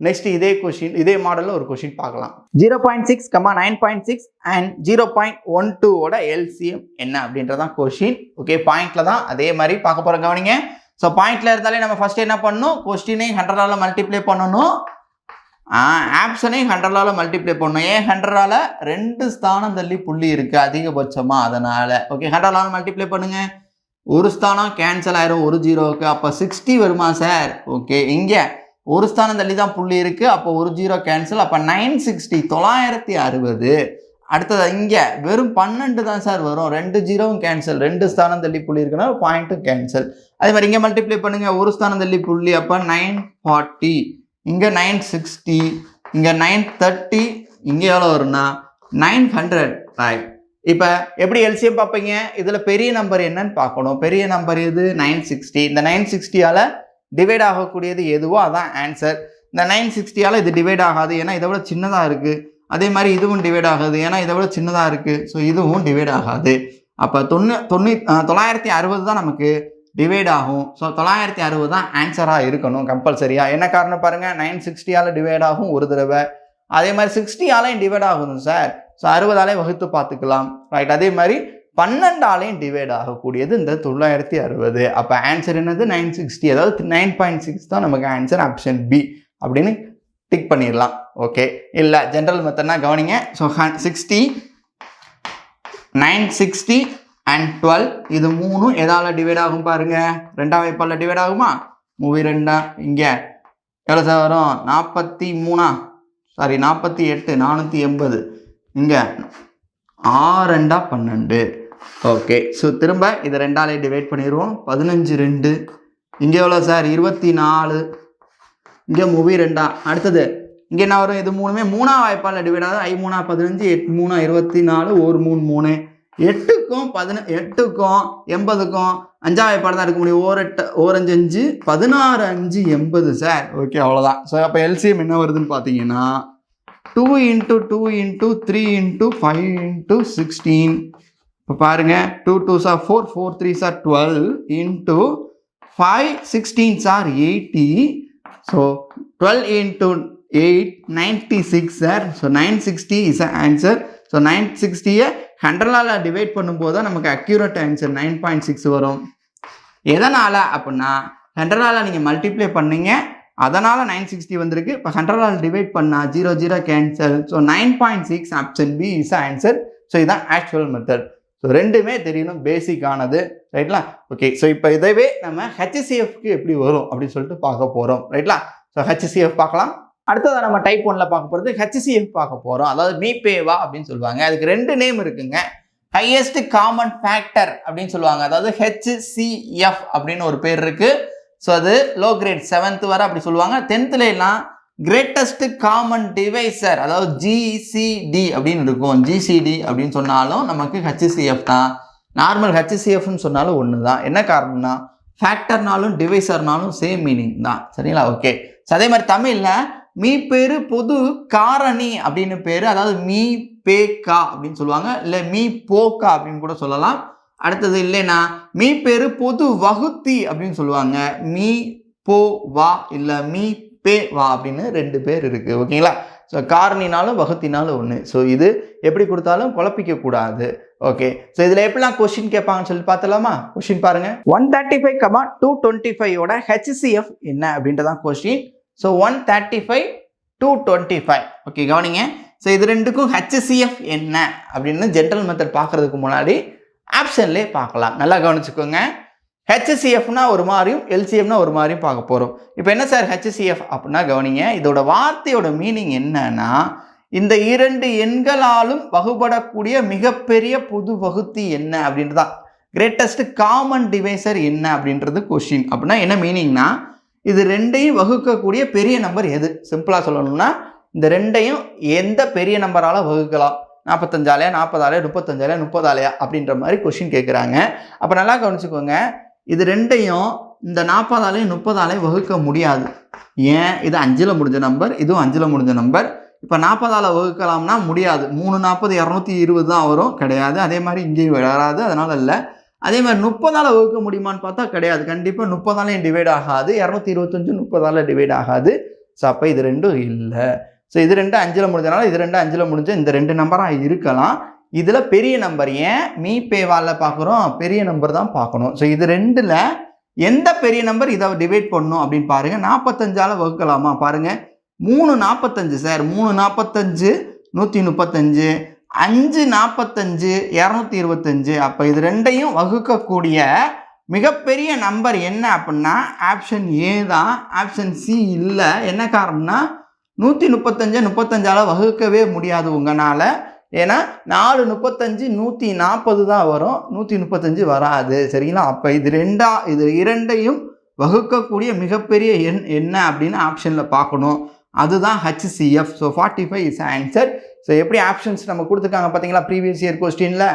A: நெக்ஸ்ட் இதே கொஷின், இதே மாடலில் ஒரு கொஷின் பார்க்கலாம். 0.6, 9.6 அண்ட் 0.12ஓட எல்சிஎம் என்ன அப்படின்றதான் கொஷின். ஓகே, பாயிண்ட்ல தான் அதே மாதிரி பார்க்க போகிற கவனிங்க. ஸோ பாயிண்ட்ல இருந்தாலே நம்ம ஃபர்ஸ்ட் என்ன பண்ணணும், கொஸ்டினை 100ஆல் மல்டிப்ளை பண்ணணும், ஆப்ஷனை 100ஆல் மல்டிப்ளை பண்ணணும். ஏன் 100ஆல் 2 ஸ்தானம் தள்ளி புள்ளி இருக்குது அதிகபட்சமாக, அதனால். ஓகே, 100ஆல் மல்டிப்ளை பண்ணுங்க, ஒரு ஸ்தானம் கேன்சல் ஆயிரும் ஒரு ஜீரோவுக்கு, அப்போ 60 வருமா சார்? ஓகே, இங்கே ஒரு ஸ்தானம் தள்ளி தான் புள்ளி இருக்குது, அப்போ ஒரு ஜீரோ கேன்சல், அப்போ 960 960. அடுத்தது இங்கே வெறும் 12 தான் சார் வரும், 2 ஜீரோவும் கேன்சல், 2 ஸ்தானம் தள்ளி புள்ளி இருக்குன்னா பாயிண்ட்டும் கேன்சல். அதே மாதிரி இங்கே மல்டிப்ளை பண்ணுங்கள், ஒரு ஸ்தானம் தள்ளி புள்ளி, அப்போ 940, இங்கே 960, இங்கே 930, இங்கே எவ்வளோ வரும்னா 900. ரைட். இப்போ எப்படி எல்சிஎம் பார்ப்பீங்க, இதில் பெரிய நம்பர் என்னன்னு பார்க்கணும். பெரிய நம்பர் எது? 960. இந்த 960ஆல் டிவைட் ஆகக்கூடியது எதுவோ அதான் ஆன்சர். இந்த 960ஆல் இது டிவைட் ஆகாது, ஏன்னா இதை விட சின்னதாக இருக்குது. அதே மாதிரி இதுவும் டிவைட் ஆகாது, ஏன்னா இதை விட சின்னதாக இருக்குது. ஸோ இதுவும் டிவைட் ஆகாது. அப்போ 960 தான் நமக்கு டிவைட் ஆகும். ஸோ 960 தான் ஆன்சராக இருக்கணும் கம்பல்சரியாக. என்ன காரணம் பாருங்கள், 960ஆல் டிவைட் ஆகும் ஒரு தடவை, அதே மாதிரி 60ஆலையும் டிவைட் ஆகுது சார். ஸோ 60ஆலே வகுத்து பார்த்துக்கலாம், ரைட். அதே மாதிரி 12ஆலையும் டிவைட் ஆகக்கூடியது இந்த 960. அப்போ ஆன்சர் என்னது? 960, அதாவது 9.6 தான் நமக்கு ஆன்சர், ஆப்ஷன் பி அப்படின்னு டிக் பண்ணிடலாம். ஓகே, இல்லை ஜென்ரல் மெத்தட்னா கவனிங்க. ஸோ 60 960 அண்ட் 12 இது 3 எதால் டிவைட் ஆகும் பாருங்க, 2ஆம் வாய்ப்பால் டிவைட் ஆகுமா? 3 2 இங்கே எவ்வளோ சார் வரும்? 43 சாரி 48 480, இங்கே 6 2 12. ஓகே, ஸோ திரும்ப இதை 2ஆலே டிவைட் பண்ணிடுவோம். 15 2, இங்கே எவ்வளோ சார்? 24 இங்கே மூவி 2 அடுத்தது இங்கே என்ன வரும் இது மூணுமே 3ஆம் வாய்ப்பால் டிவைட் ஆகுது 5 3 15 8 3 24 1 3 3 8க்கும் 8க்கும் 80க்கும் 5ஆம் வாய்ப்பாடு தான் இருக்க முடியும் 1 5 16 5 80 சார் ஓகே அவ்வளோதான். ஸோ அப்போ எல்சிஎம் என்ன வருதுன்னு பார்த்தீங்கன்னா 2 × 2 × 3 × 5 × 16 இப்போ பாருங்க 2 2s are 4 4 3s are 12 into 5 16s are 80 so 12 into 8 96 sir so 960 is the answer so 960 100ஆல் divide பண்ணும்போது தான் நமக்கு அக்யூரேட் ஆன்சர் 9.6 வரும். எதனால் அப்படின்னா 100ஆல் நீங்கள் மல்டிப்ளை பண்ணீங்க அதனால் 960 வந்திருக்கு. இப்போ 100ஆல் டிவைட் பண்ணால் 0 0 cancel so 9.6 option B is answer. So இதுதான் ஆக்சுவல் மெத்தட். ஸோ ரெண்டுமே தெரியணும் பேசிக்கானது ரைட்லா. ஓகே ஸோ இப்போ இதவே நம்ம ஹெச்சிசிஎஃப்க்கு எப்படி வரும் அப்படின்னு சொல்லிட்டு பார்க்க போகிறோம் ரைட்லா. ஸோ ஹெச்சிசிஎஃப் பார்க்கலாம். அடுத்ததாக நம்ம டைப் 1ல் பார்க்க போகிறது ஹெச்சிசிஎஃப் பார்க்க போகிறோம். அதாவது மீபேவா அப்படின்னு சொல்லுவாங்க. அதுக்கு 2 நேம் இருக்குங்க. ஹையஸ்ட் காமன் ஃபேக்டர் அப்படின்னு சொல்லுவாங்க. அதாவது ஹெச்சிசிஎஃப் அப்படின்னு ஒரு பேர் இருக்குது. ஸோ அது லோ கிரேட் 7th வரை அப்படி சொல்லுவாங்க. 10thலாம் கிரேட்டஸ்ட் காமன் டிவைசர் அதாவது ஜிசிடி அப்படின்னு இருக்கும். ஜிசிடி அப்படின்னு சொன்னாலும் நமக்கு ஹெச்சிசிஎஃப் தான். நார்மல் ஹெச்சிசிஎஃப்னு சொன்னாலும் ஒன்று தான். என்ன காரணம்னா ஃபேக்டர்னாலும் டிவைசர்னாலும் சேம் மீனிங் தான் சரிங்களா. ஓகே ஸோ அதே மாதிரி தமிழில் மீ பேரு பொது காரணி அப்படின்னு பேர். அதாவது மீ பேக்கா அப்படின்னு சொல்லுவாங்க. இல்லை மீ போக்கா அப்படின்னு கூட சொல்லலாம். அடுத்தது இல்லைன்னா மீ பேரு பொது வகுத்தி அப்படின்னு சொல்லுவாங்க. மீ போ வா இல்லை மீ பே வா அப்படின்னு 2 பேர் இருக்குது ஓகேங்களா. ஸோ காரணினாலும் வகுத்தினாலும் ஒன்று. ஸோ இது எப்படி கொடுத்தாலும் குழப்பிக்க கூடாது. ஓகே ஸோ இதில் எப்படிலாம் கொஸ்டின் கேட்பாங்கன்னு சொல்லி பார்த்தலாமா. கொஸ்டின் பாருங்க 135, 225 ஹெச்சிசிஎஃப் என்ன அப்படின்றதான் கொஸ்டின். ஸோ 135 225 ஓகே கவனிங்க. ஸோ இது ரெண்டுக்கும் ஹெச்சிசிஎஃப் என்ன அப்படின்னு ஜென்ரல் மெத்தட் பார்க்கறதுக்கு முன்னாடி ஆப்ஷன்லேயே பார்க்கலாம். நல்லா கவனிச்சுக்கோங்க. ஹெச்சிசிஎஃப்னா ஒரு மாதிரியும் எல்சிஎம்னா ஒரு மாதிரியும் பார்க்க போகிறோம். இப்போ என்ன சார் ஹெச்சிசிஎஃப் அப்படின்னா கவனிங்க. இதோட வார்த்தையோட மீனிங் என்னன்னா இந்த 2 எண்களாலும் வகுபடக்கூடிய மிகப்பெரிய பொது வகுத்தி என்ன அப்படின்றதான். கிரேட்டஸ்ட் காமன் டிவைசர் என்ன அப்படின்றது கொஸ்டின். அப்படின்னா என்ன மீனிங்னா இது 2ஐயும் வகுக்கக்கூடிய பெரிய நம்பர் எது. சிம்பிளாக சொல்லணும்னா இந்த 2ஐயும் எந்த பெரிய நம்பரால் வகுக்கலாம். 45ஆலையா 40ஆலையா 35ஆலையா 30ஆலையா அப்படின்ற மாதிரி கொஸ்டின் கேட்குறாங்க. அப்போ நல்லா கவனிச்சுக்கோங்க. இது 2ஐயும் இந்த 40ஆலையும் 30ஆலையும் வகுக்க முடியாது. ஏன் இது 5ல் முடிஞ்ச நம்பர் இதுவும் 5ல் முடிஞ்ச நம்பர். இப்போ 40ஆல் வகுக்கலாம்னா முடியாது. 3 40 220 தான் வரும் கிடையாது. அதே மாதிரி இங்கேயும் வராது அதனால் இல்லை. அதே மாதிரி 30ஆல் வகுக்க முடியுமான்னு பார்த்தா கிடையாது. கண்டிப்பாக 30ஆலையும் டிவைட் ஆகாது. 225 30ஆல் டிவைட் ஆகாது. ஸோ அப்போ இது 2 இல்லை. ஸோ இது 2 5ல் முடிஞ்சனால இது 2 5ல் முடிஞ்ச இந்த 2 நம்பராக இருக்கலாம். இதில் பெரிய நம்பர் ஏன் மீ பேவால் பார்க்குறோம் பெரிய நம்பர் தான் பார்க்கணும். ஸோ இது 2ல் எந்த பெரிய நம்பர் இதை டிவைட் பண்ணணும் அப்படின்னு பாருங்கள். 45ஆல் வகுக்கலாமா பாருங்கள். 3 45 சார் 3 45 135 5 45 225. அப்போ இது 2ஐயும் வகுக்கக்கூடிய மிகப்பெரிய நம்பர் என்ன அப்படின்னா ஆப்ஷன் ஏ தான். ஆப்ஷன் சி இல்லை. என்ன காரணம்னா 135 35ஆல் வகுக்கவே முடியாது உங்களால். ஏன்னா 4 35 140 தான் வரும். 135 வராது சரிங்களா. அப்போ இது 2ஐயும் வகுக்கக்கூடிய மிகப்பெரிய எண் என்ன அப்படின்னு ஆப்ஷனில் பார்க்கணும். அதுதான் HCF. So 45 is answer. So எப்படி ஆப்ஷன்ஸ் நம்ம கொடுத்துருக்காங்க பார்த்தீங்களா ப்ரீவியஸ் இயர் கொஸ்டினில்.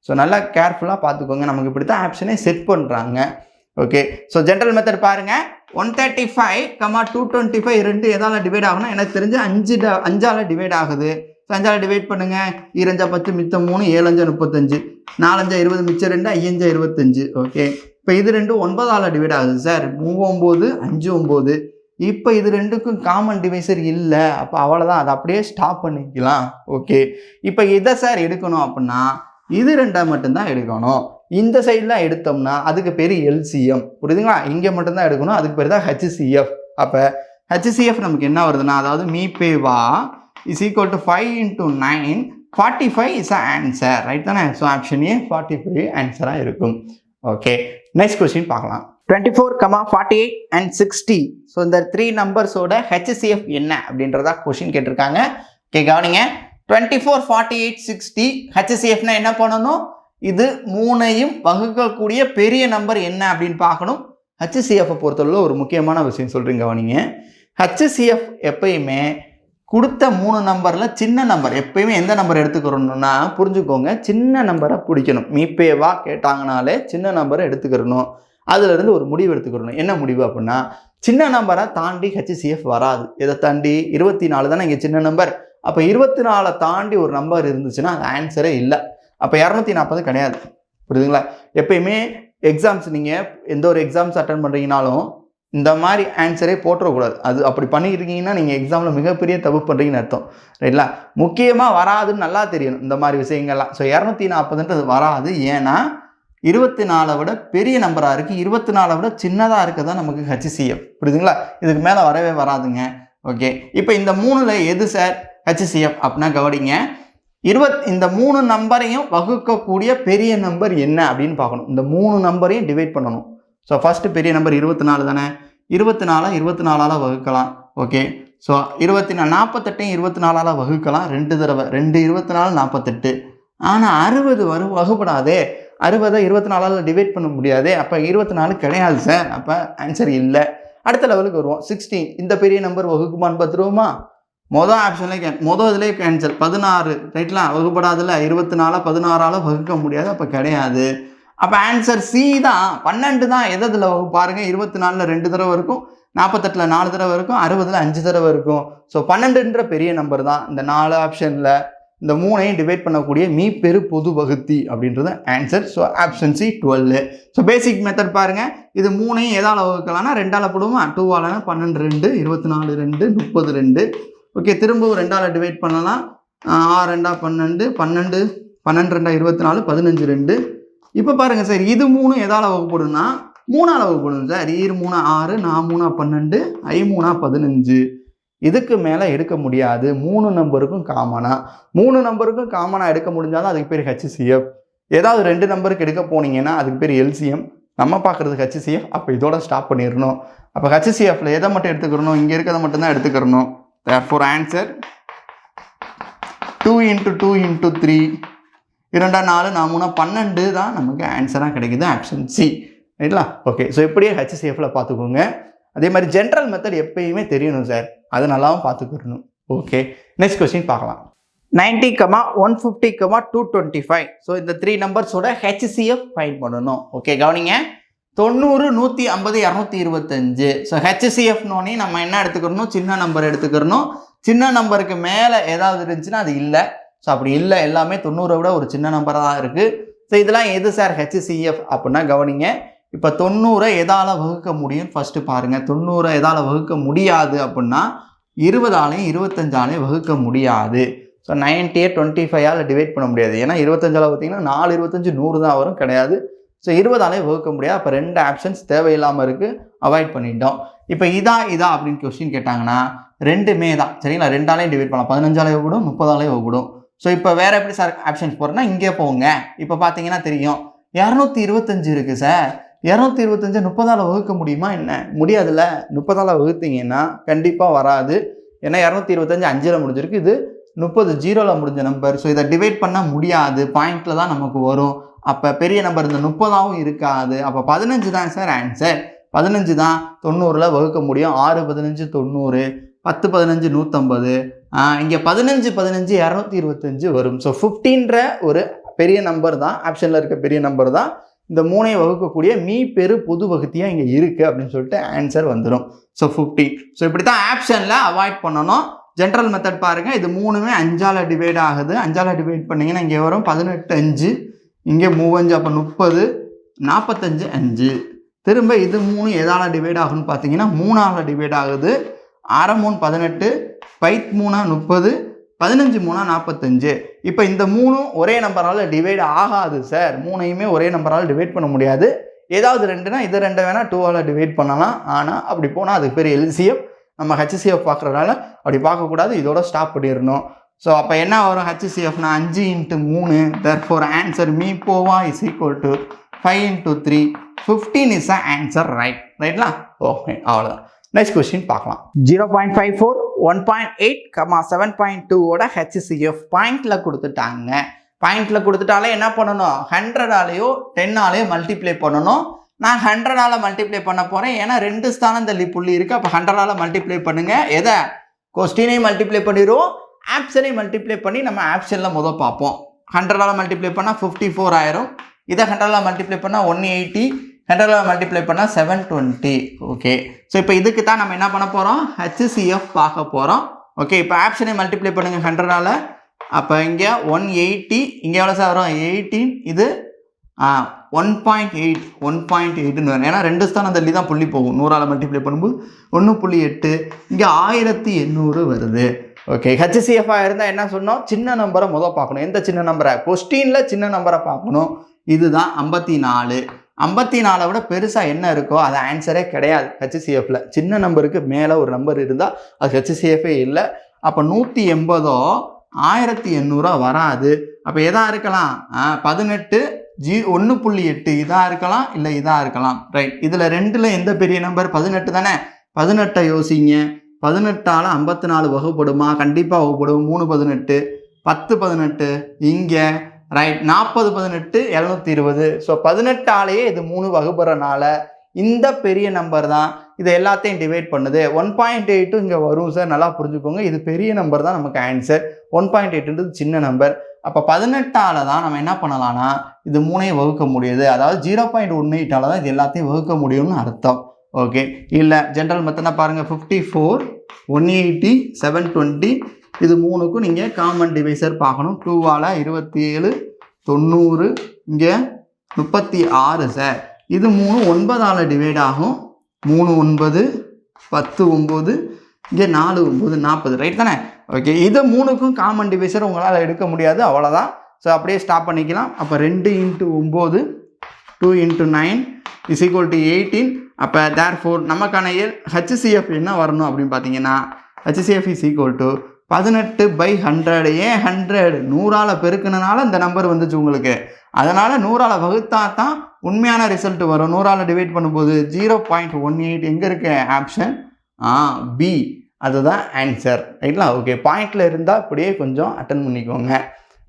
A: ஸோ நல்லா கேர்ஃபுல்லாக பார்த்துக்கோங்க. நமக்கு இப்படி தான் ஆப்ஷனே செட் பண்ணுறாங்க. ஓகே ஸோ ஜென்ரல் மெத்தட் பாருங்கள். 135, 225 2 எதால் டிவைட் ஆகுனா எனக்கு தெரிஞ்சு 5ஆல் டிவைட் ஆகுது. ஸோ 5ஆல் டிவைட் பண்ணுங்கள். 2 5 10 மிச்சம் 3 7 5 35 4 5 20 மிச்சம் 2 5 5 25. ஓகே இப்போ இது 2 9ஆல் டிவைட் ஆகுது சார். 3 9 5 9. இப்போ இது 2க்கும் காமன் டிவைசர் இல்லை. அப்போ அவ்வளோதான். அதை அப்படியே ஸ்டாப் பண்ணிக்கலாம். ஓகே இப்போ இதை சார் எடுக்கணும் அப்படின்னா இது 2 மட்டும்தான் எடுக்கணும். இந்த சைடெலாம் எடுத்தோம்னா அதுக்கு பேர் எல்சிஎம் புரியுதுங்களா. இங்கே மட்டும்தான் எடுக்கணும். அதுக்கு பேர் தான் ஹெச்சிசிஎஃப். அப்போ ஹெச்சிசிஎஃப் நமக்கு என்ன வருதுன்னா அதாவது மீபேவா is equal to 5 × 9 45 is answer right தானே. ஸோ ஆப்ஷன் ஏ 45 ஆன்சராக இருக்கும். ஓகே நெக்ஸ்ட் கொஸ்டின் பார்க்கலாம். 24, 48 and 60. ஸோ இந்த 3 நம்பர்ஸோட ஹெச்சிசிஎஃப் என்ன அப்படின்றதா கொஸ்டின் கேட்டிருக்காங்க. ஓகே கவனிங்க. 24 48 60 ஹெச்சிசிஎஃப்னா என்ன பண்ணணும். இது 3ஐயும் வகுக்கக்கூடிய பெரிய நம்பர் என்ன அப்படின்னு பார்க்கணும். ஹெச்சிசிஎஃப் பொறுத்தவரை ஒரு முக்கியமான விஷயம் சொல்கிறீங்க கவனிங்க. HCF எப்பயுமே கொடுத்த 3 நம்பரில் சின்ன நம்பர், எப்பயுமே எந்த நம்பர் எடுத்துக்கிறோம்னா புரிஞ்சுக்கோங்க, சின்ன நம்பரை பிடிக்கணும். மீப்பேவா கேட்டாங்கனாலே சின்ன நம்பரை எடுத்துக்கிறணும். அதுலேருந்து ஒரு முடிவு எடுத்துக்கிறணும். என்ன முடிவு அப்படின்னா, சின்ன நம்பரை தாண்டி HCF வராது. இதை தாண்டி 24 தானே இங்கே சின்ன நம்பர். அப்போ 24 தாண்டி ஒரு நம்பர் இருந்துச்சுன்னா அது ஆன்சரே இல்லை. அப்போ 240 கிடையாது. புரியுதுங்களா? எப்பயுமே எக்ஸாம்ஸ் நீங்கள் எந்த ஒரு எக்ஸாம்ஸ் அட்டன் பண்ணுறீங்கனாலும் இந்த மாதிரி ஆன்சரே போட்டுறக்கூடாது. அது அப்படி பண்ணிக்கிட்டீங்கன்னா நீங்கள் எக்ஸாமில் மிகப்பெரிய தப்பு பண்ணுறீங்கன்னு அர்த்தம். ரைட்லா? முக்கியமாக வராதுன்னு நல்லா தெரியணும் இந்த மாதிரி விஷயங்கள்லாம். ஸோ 240ன்றது வராது. ஏன்னா 24 விட பெரிய நம்பராக இருக்குது, 24 விட சின்னதாக இருக்குது தான் நமக்கு HCF. புரியுதுங்களா? இதுக்கு மேலே வரவே வராதுங்க. ஓகே, இப்போ இந்த 3ல் எது சார் HCF அப்படின்னா கவனிங்க. இந்த 3 நம்பரையும் வகுக்கக்கூடிய பெரிய நம்பர் என்ன அப்படின்னு பார்க்கணும். இந்த 3 நம்பரையும் டிவைட் பண்ணணும். ஸோ ஃபஸ்ட்டு பெரிய நம்பர் 24 தானே. 24 வகுக்கலாம். ஓகே, ஸோ 48 24 வகுக்கலாம் 2 தடவை. 2 24 48. ஆனால் 60 வகுப்படாதே. 60 24 டிவைட் பண்ண முடியாது. அப்போ 24 கிடையாது சார். அப்போ ஆன்சர் இல்லை. அடுத்த லெவலுக்கு வருவோம். 16 இந்த பெரிய நம்பர் வகுக்குமான்னு பார்த்துருவோமா? மொதல் ஆப்ஷன்லேயே இதுலேயே கேன்சல். 16 ரைட்லாம் வகுப்படாதுல. 24 16 வகுக்க முடியாது. அப்போ கிடையாது. அப்போ ஆன்சர் சி தான். 12 தான். எதில் பாருங்கள், 24 2 தடவை இருக்கும், 48 4 தடவை இருக்கும், 60 5 தடவை இருக்கும். ஸோ 12ன்ற பெரிய நம்பர் தான் இந்த 4 ஆப்ஷனில். இந்த 3ஐயும் டிவைட் பண்ணக்கூடிய மீப்பெரு பொது வகுத்தி அப்படின்றது answer. So option C 12. So basic method பாருங்கள். இது 3ஐயும் எதால் வகுக்கலாம்னா 2ஆல் போடுவோமா? 2ஆல் 12 2 24 2 30 2. ஓகே, திரும்பவும் 2ஆல் டிவைட் பண்ணலாம். 6 2 12 12 12 2 24 15 2. இப்போ பாருங்கள் சார், இது 3 எதால் வகுப்படும்னா 3ஆல் வகுப்படும் சார். 3 6 4 12 5 15. இதுக்கு மேலே எடுக்க முடியாது. 3 நம்பருக்கும் காமனாக எடுக்க முடிஞ்சால் தான் அதுக்கு பேர் HCF. ஏதாவது 2 நம்பருக்கு எடுக்க போனீங்கன்னா அதுக்கு பேர் LCM. நம்ம பார்க்குறது HCF. அப்போ இதோட ஸ்டாப் பண்ணிடணும். அப்போ HCFல எதை மட்டும் எடுத்துக்கிறணும்? இங்கே இருக்கிறத மட்டும்தான் எடுத்துக்கிறணும். therefore answer 2 × 2 × 3 2 4 4 12 தான் நமக்கு ஆன்சராக கிடைக்குது. Option C. ரைட்லா? ஓகே, ஸோ இப்படியே HCFல பார்த்துக்கோங்க. அதே மாதிரி ஜென்ரல் மெத்தட் எப்பயுமே தெரியணும் சார். அது நல்லாவும் பார்த்துக்கணும். ஓகே, நெக்ஸ்ட் கொஸ்டின் பார்க்கலாம். 90, 150, 225. ஸோ இந்த 3 நம்பர்ஸோட HCF ஃபைண்ட் பண்ணணும். ஓகே, கவனிங்க. 90 150 225. ஸோ HCFனோடனே நம்ம என்ன எடுத்துக்கிறணும்? சின்ன நம்பர் எடுத்துக்கிறணும். சின்ன நம்பருக்கு மேலே ஏதாவது இருந்துச்சுன்னா அது இல்லை. ஸோ அப்படி இல்லை, எல்லாமே 90 விட ஒரு சின்ன நம்பராக தான் இருக்குது. ஸோ இதெல்லாம் எது சார் HCF அப்படின்னா கவனிங்க. இப்போ 90 எதால் வகுக்க முடியும் ஃபஸ்ட்டு பாருங்கள். 90 எதால் வகுக்க முடியாது அப்படின்னா 20ஆலையும் 25ஆலையும் வகுக்க முடியாது. ஸோ 90 25ஆல் டிவைட் பண்ண முடியாது. ஏன்னா 25ஆல் பார்த்தீங்கன்னா 4 25 100 தான் வரும், கிடையாது. ஸோ 20ஆலையும் வகுக்க முடியாது. அப்போ 2 ஆப்ஷன்ஸ் தேவையில்லாமல் இருக்குது, அவாய்ட் பண்ணிட்டோம். இப்போ இதா அப்படின்னு கொஸ்டின் கேட்டாங்கன்னா ரெண்டுமே தான். சரிங்களா? 2ஆலையும் டிவைட் பண்ணலாம். 15ஆலையும் வகுப்படும், 30ஆலையும் வகுப்படும். ஸோ இப்போ வேறு எப்படி சார் ஆப்ஷன்ஸ் போகிறேன்னா இங்கே போங்க. இப்போ பார்த்தீங்கன்னா தெரியும் 225 இருக்குது சார். 225 30ஆல் வகுக்க முடியுமா? என்ன முடியாதுல்ல. 30ஆல் வகுத்தீங்கன்னா கண்டிப்பாக வராது. ஏன்னா 225 5ல் முடிஞ்சிருக்கு, இது 30 0ல் முடிஞ்ச நம்பர். ஸோ இதை டிவைட் பண்ண முடியாது, பாயிண்டில் தான் நமக்கு வரும். அப்போ பெரிய நம்பர் இந்த 30ஆவும் இருக்காது. அப்போ 15 தான் சார் ஆன்சர். 15 தான் 90ல் வகுக்க முடியும். 6 15 90, 10 15 150. இங்கே 15 15 225 வரும். ஸோ 15ன்ற ஒரு பெரிய நம்பர் தான், ஆப்ஷனில் இருக்க பெரிய நம்பர் தான் இந்த 3ஐ வகுக்கக்கூடிய மீப்பெரு பொது வகுத்தியாக இங்கே இருக்குது அப்படின்னு சொல்லிட்டு ஆன்சர் வந்துடும். ஸோ 15. ஸோ இப்படி தான் ஆப்ஷனில் அவாய்ட் பண்ணணும். ஜென்ரல் மெத்தட் பாருங்கள். இது 3மே 5ஆல் டிவைட் ஆகுது. 5ஆல் டிவைட் பண்ணிங்கன்னா இங்கே வரும் 18 5, இங்கே 35, அப்போ 30, 45 5. திரும்ப இது 3 எதால் டிவைட் ஆகுன்னு பார்த்தீங்கன்னா 3ஆல் டிவைட் ஆகுது. 6 3 18, 5 3 30, 15 3 45. இப்போ இந்த 3 ஒரே நம்பரால் டிவைட் ஆகாது சார். 3ஐயுமே ஒரே நம்பரால் டிவைட் பண்ண முடியாது. ஏதாவது 2னா இது 2 வேணால் 2ஆல் டிவைட் பண்ணலாம். ஆனால் அப்படி போனால் அதுக்கு பேர் LCM. நம்ம HCF பார்க்குறதுனால அப்படி பார்க்கக்கூடாது, இதோட ஸ்டாப் பண்ணிடணும். ஸோ அப்போ என்ன வரும்? HCFனா 5 × 3. therefore ஆன்சர் மீப்போவா is equal to 5 × 3. 15 is answer. ரைட்லா? ஓகே, அவ்வளோதான். நெக்ஸ்ட் கொஸ்டின் பார்க்கலாம். 0.54, 1.8, 7.2ஓட HCF பாயிண்டில் கொடுத்துட்டாங்க. பாயிண்டில் கொடுத்துட்டாலே என்ன பண்ணணும்? 100ஆலேயோ 10ஆலேயோ மல்டிப்ளை பண்ணணும். நான் 100ஆல் மல்டிப்ளை பண்ண போகிறேன். ஏன்னா 2 ஸ்தானம் தள்ளி புள்ளி இருக்குது. அப்போ 100ஆல் மல்டிப்ளை பண்ணுங்கள். எதை கொஸ்டினையும் மல்டிப்ளை பண்ணிடுவோம், ஆப்ஷனையும் மல்டிப்ளை பண்ணி நம்ம ஆப்ஷனில் முதல் பார்ப்போம். 100ஆல் மல்டிப்ளை பண்ணால் 54 ஆயிரும். இதை 100ஆல் மல்டிப்ளை பண்ணால் 180, 100ஆல் மல்டிப்ளை பண்ணால் 720. ஓகே, ஸோ இப்போ இதுக்கு தான் நம்ம என்ன பண்ண போகிறோம், HCF பார்க்க போகிறோம். ஓகே, இப்போ ஆப்ஷனை மல்டிப்ளை பண்ணுங்கள் 100ஆல். அப்போ இங்கே 180, இங்கே எவ்வளோ சார் வரும் 18, இது 1.8 வரும். ஏன்னா 2 ஸ்தானம் தள்ளி தான் புள்ளி போகும். 100ஆல் மல்டிப்ளை பண்ணும்போது 1.8, இங்கே 1800 வருது. ஓகே, HCF இருந்தால் என்ன சொன்னோம், சின்ன நம்பரை முதல் பார்க்கணும். எந்த சின்ன நம்பரை, கொஸ்டினில் சின்ன நம்பரை பார்க்கணும். இதுதான் 54. 54 விட பெருசாக என்ன இருக்கோ அது ஆன்சரே கிடையாது HCFல. சின்ன நம்பருக்கு மேலே ஒரு நம்பர் இருந்தால் அது HCFே இல்லை. அப்போ 180 1800 வராது. அப்போ எதா இருக்கலாம், 18 1.8 இதாக இருக்கலாம், இல்லை இதாக இருக்கலாம். ரைட், இதில் ரெண்டில் எந்த பெரிய நம்பர், 18 தானே. 18 யோசிங்க, 18ஆல் 54 வகுப்படுமா, கண்டிப்பாக வகுப்படும். 3 18, 10 18, இங்கே ரைட் 40 18 720. ஸோ 18ஆலேயே இது 3 வகுப்புறனால இந்த பெரிய நம்பர் தான் இது எல்லாத்தையும் டிவைட் பண்ணுது. 1.8 இங்கே வரும் சார், நல்லா புரிஞ்சுக்கோங்க. இது பெரிய நம்பர் தான் நமக்கு ஆன்சர். 1.8ன்றது சின்ன நம்பர். அப்போ 18ஆல் தான் நம்ம என்ன பண்ணலாம்னா இது 3ஐயும் வகுக்க முடியுது. அதாவது 0.18ஆல் தான் இது எல்லாத்தையும் வகுக்க முடியும்னு அர்த்தம். ஓகே, இல்லை ஜென்ரல் மெத்தட்னா பாருங்கள், 54 180 720. இது 3க்கும் நீங்கள் காமன் டிவைசர் பார்க்கணும். 2ஆல் 27 90, இங்கே 36 சார். இது 3 9ஆல் டிவைட் ஆகும். 3 9 10 9, இங்கே 4 9 40. ரைட் தானே. ஓகே, இது 3க்கும் காமன் டிவைசர் உங்களால் எடுக்க முடியாது, அவ்வளோதான். ஸோ அப்படியே ஸ்டாப் பண்ணிக்கலாம். அப்போ 2 × 9 2 × 9 = 18. அப்போ தேர்ஃபோர் நமக்கான HCF என்ன வரணும் அப்படின்னு பார்த்தீங்கன்னா, HCF = 18/100. ஏன் 100? 100ஆல் பெருக்கினால இந்த நம்பர் வந்துச்சு உங்களுக்கு. அதனால் 100ஆல் வகுத்தா தான் உண்மையான ரிசல்ட் வரும். 100ஆல் டிவைட் பண்ணும்போது 0.18 எங்கே இருக்கு ஆப்ஷன் பி, அதுதான் ஆன்சர். ரைட்லா. ஓகே, பாயிண்டில் இருந்தால் அப்படியே கொஞ்சம் அட்டன் பண்ணிக்கோங்க.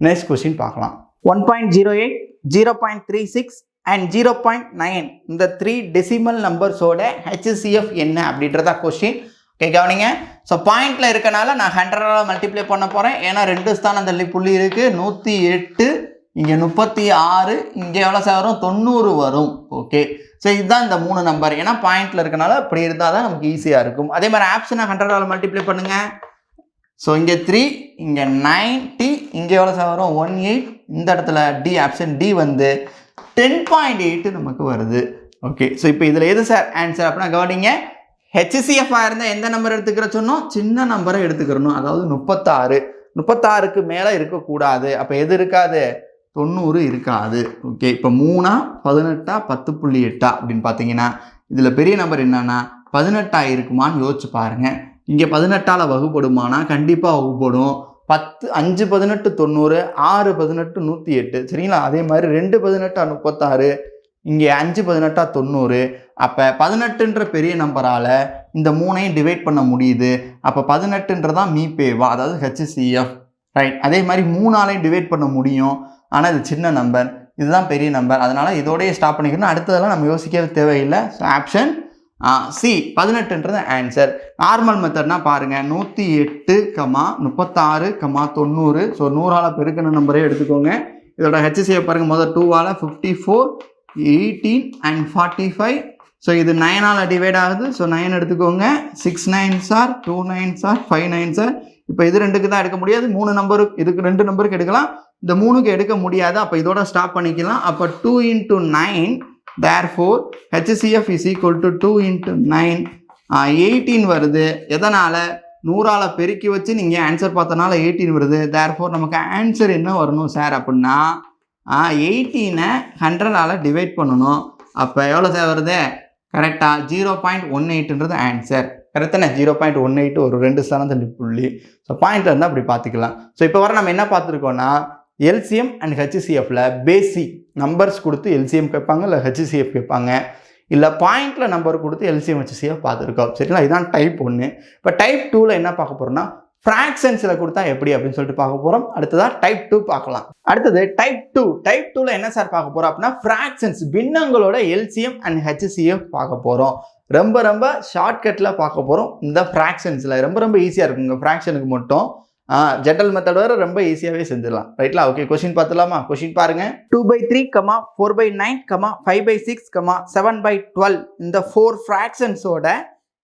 A: நெக்ஸ்ட் கொஸ்டின் பார்க்கலாம். 1.08 0.36 அண்ட் 0.9 இந்த 3 டெசிமல் நம்பர்ஸோட HCF என்ன அப்படின்றதா கொஸ்டின். ஓகே, கவனிங்க. ஸோ பாயிண்டில் இருக்கனால நான் 100ஆல் மல்டிப்ளை பண்ண போகிறேன். ஏன்னா 2 ஸ்தானம் தள்ளி புள்ளி இருக்குது. 108, இங்கே 36, இங்கே எவ்வளோ சார் வரும் 90 வரும். ஓகே, ஸோ இதுதான் இந்த 3 நம்பர். ஏன்னா பாயிண்டில் இருக்கனால இப்படி இருந்தால் தான் நமக்கு ஈஸியாக இருக்கும். அதே மாதிரி ஆப்ஷனை 100ஆல் மல்டிப்ளை பண்ணுங்கள். ஸோ இங்கே 3, இங்கே 90, இங்கே எவ்வளோ சார் வரும் 18. இந்த இடத்துல டி, ஆப்ஷன் டி வந்து 10.8 நமக்கு வருது. ஓகே, ஸோ இப்போ இதில் எது சார் ஆன்சர் அப்படின்னா கவனிங்க. HCF இருந்தால் எந்த நம்பர் எடுத்துக்கிற சொன்னோம், சின்ன நம்பரை எடுத்துக்கிறணும். அதாவது 36. 36க்கு மேலே இருக்கக்கூடாது. அப்போ எது இருக்காது, 90 இருக்காது. ஓகே, இப்போ 3 18 10.8 அப்படின்னு பார்த்தீங்கன்னா இதில் பெரிய நம்பர் என்னன்னா 18 இருக்குமான்னு யோசிச்சு பாருங்கள். இங்கே 18ஆல் வகுப்படுமானா கண்டிப்பாக வகுப்படும். 10 5 18 90, 6 18 108. சரிங்களா. அதே மாதிரி 2 18 36, இங்கே 5 18 90. அப்போ 18ன்ற பெரிய நம்பரால் இந்த 3ஐயும் டிவைட் பண்ண முடியுது. அப்போ 18ன்றதான் மீபேவா, அதாவது HCF. ரைட். அதே மாதிரி 3ஆலையும் டிவைட் பண்ண முடியும். ஆனால் இது சின்ன நம்பர், இதுதான் பெரிய நம்பர். அதனால் இதோடய ஸ்டாப் பண்ணிக்கணும். அடுத்ததெல்லாம் நம்ம யோசிக்கவே தேவையில்லை. ஸோ ஆப்ஷன் சி 18ன்றது ஆன்சர். நார்மல் மெத்தட்னா பாருங்கள், 108, 36, 90. ஸோ 100ஆல் பெருக்கின நம்பரே எடுத்துக்கோங்க. இதோட HCF பாருங்கள். முதல் 2ஆல் 54, 18 அண்ட் 45. ஸோ இது 9ஆல் டிவைட் ஆகுது. ஸோ 9 எடுத்துக்கோங்க. 6 9s are 2 9s are 5 9s are. இப்போ இது 2க்கு தான் எடுக்க முடியாது. 3 நம்பருக்கு, இதுக்கு 2 நம்பருக்கு எடுக்கலாம். இந்த 3க்கு எடுக்க முடியாது. அப்போ இதோட ஸ்டாப் பண்ணிக்கலாம். அப்போ 2 × 9, therefore HCF = 2 × 9 18 வருது. எதனால், 100ஆல் பெருக்கி வச்சு நீங்கள் ஆன்சர் பார்த்தனால 18 வருது. therefore நமக்கு ஆன்சர் என்ன வரணும் சார் அப்படின்னா 18ஐ 100ஆல் டிவைட் பண்ணணும். அப்போ எவ்வளோ சார் வருது, கரெக்டாக 0.18ன்றது ஆன்சர். கரெக்டானே. 0.18 ஒரு 2 ஸ்தானம் தள்ளி புள்ளி. ஸோ பாயிண்ட் இருந்தால் அப்படி பார்த்துக்கலாம். ஸோ இப்போ வர நம்ம என்ன பார்த்துருக்கோன்னா, LCM அண்ட் HCFல பேசிக் நம்பர்ஸ் கொடுத்து LCM கேட்பாங்க, இல்லை HCF கேட்பாங்க. இல்லை பாயிண்டில் நம்பர் கொடுத்து LCM HCF பார்த்துருக்கோம். சரிங்களா. இதுதான் டைப் 1. இப்போ டைப் 2ல் என்ன பார்க்க போகிறோம்னா ஃப்ராக்ஷன்ஸில் கொடுத்தா எப்படி அப்படின்னு சொல்லிட்டு பார்க்க போகிறோம். அடுத்ததாக டைப் 2 பார்க்கலாம். அடுத்தது டைப் 2. டைப் 2ல என்ன சார் பார்க்க போகிறோம் அப்படின்னா ஃப்ராக்ஷன்ஸ் பின்னங்களோட எல்சிஎம் அண்ட் ஹெச்சிசிஎஃப் பார்க்க போகிறோம். ரொம்ப ரொம்ப ஷார்ட்கட்டில் பார்க்க போகிறோம். இந்த ஃப்ராக்ஷன்ஸில் ரொம்ப ஈஸியாக இருக்குங்க. ஃப்ராக்ஷனுக்கு மட்டும் ஜென்ரல் மெத்தட் வர ரொம்ப ஈஸியாகவே செஞ்சிடலாம். ரைட்லா? ஓகே, கொஸ்டின் பார்த்துலாமா? கொஸ்டின் பாருங்க. 2/3, 4/9, 5/6, 7/12 இந்த 4 ஃப்ராக்ஷன்ஸோட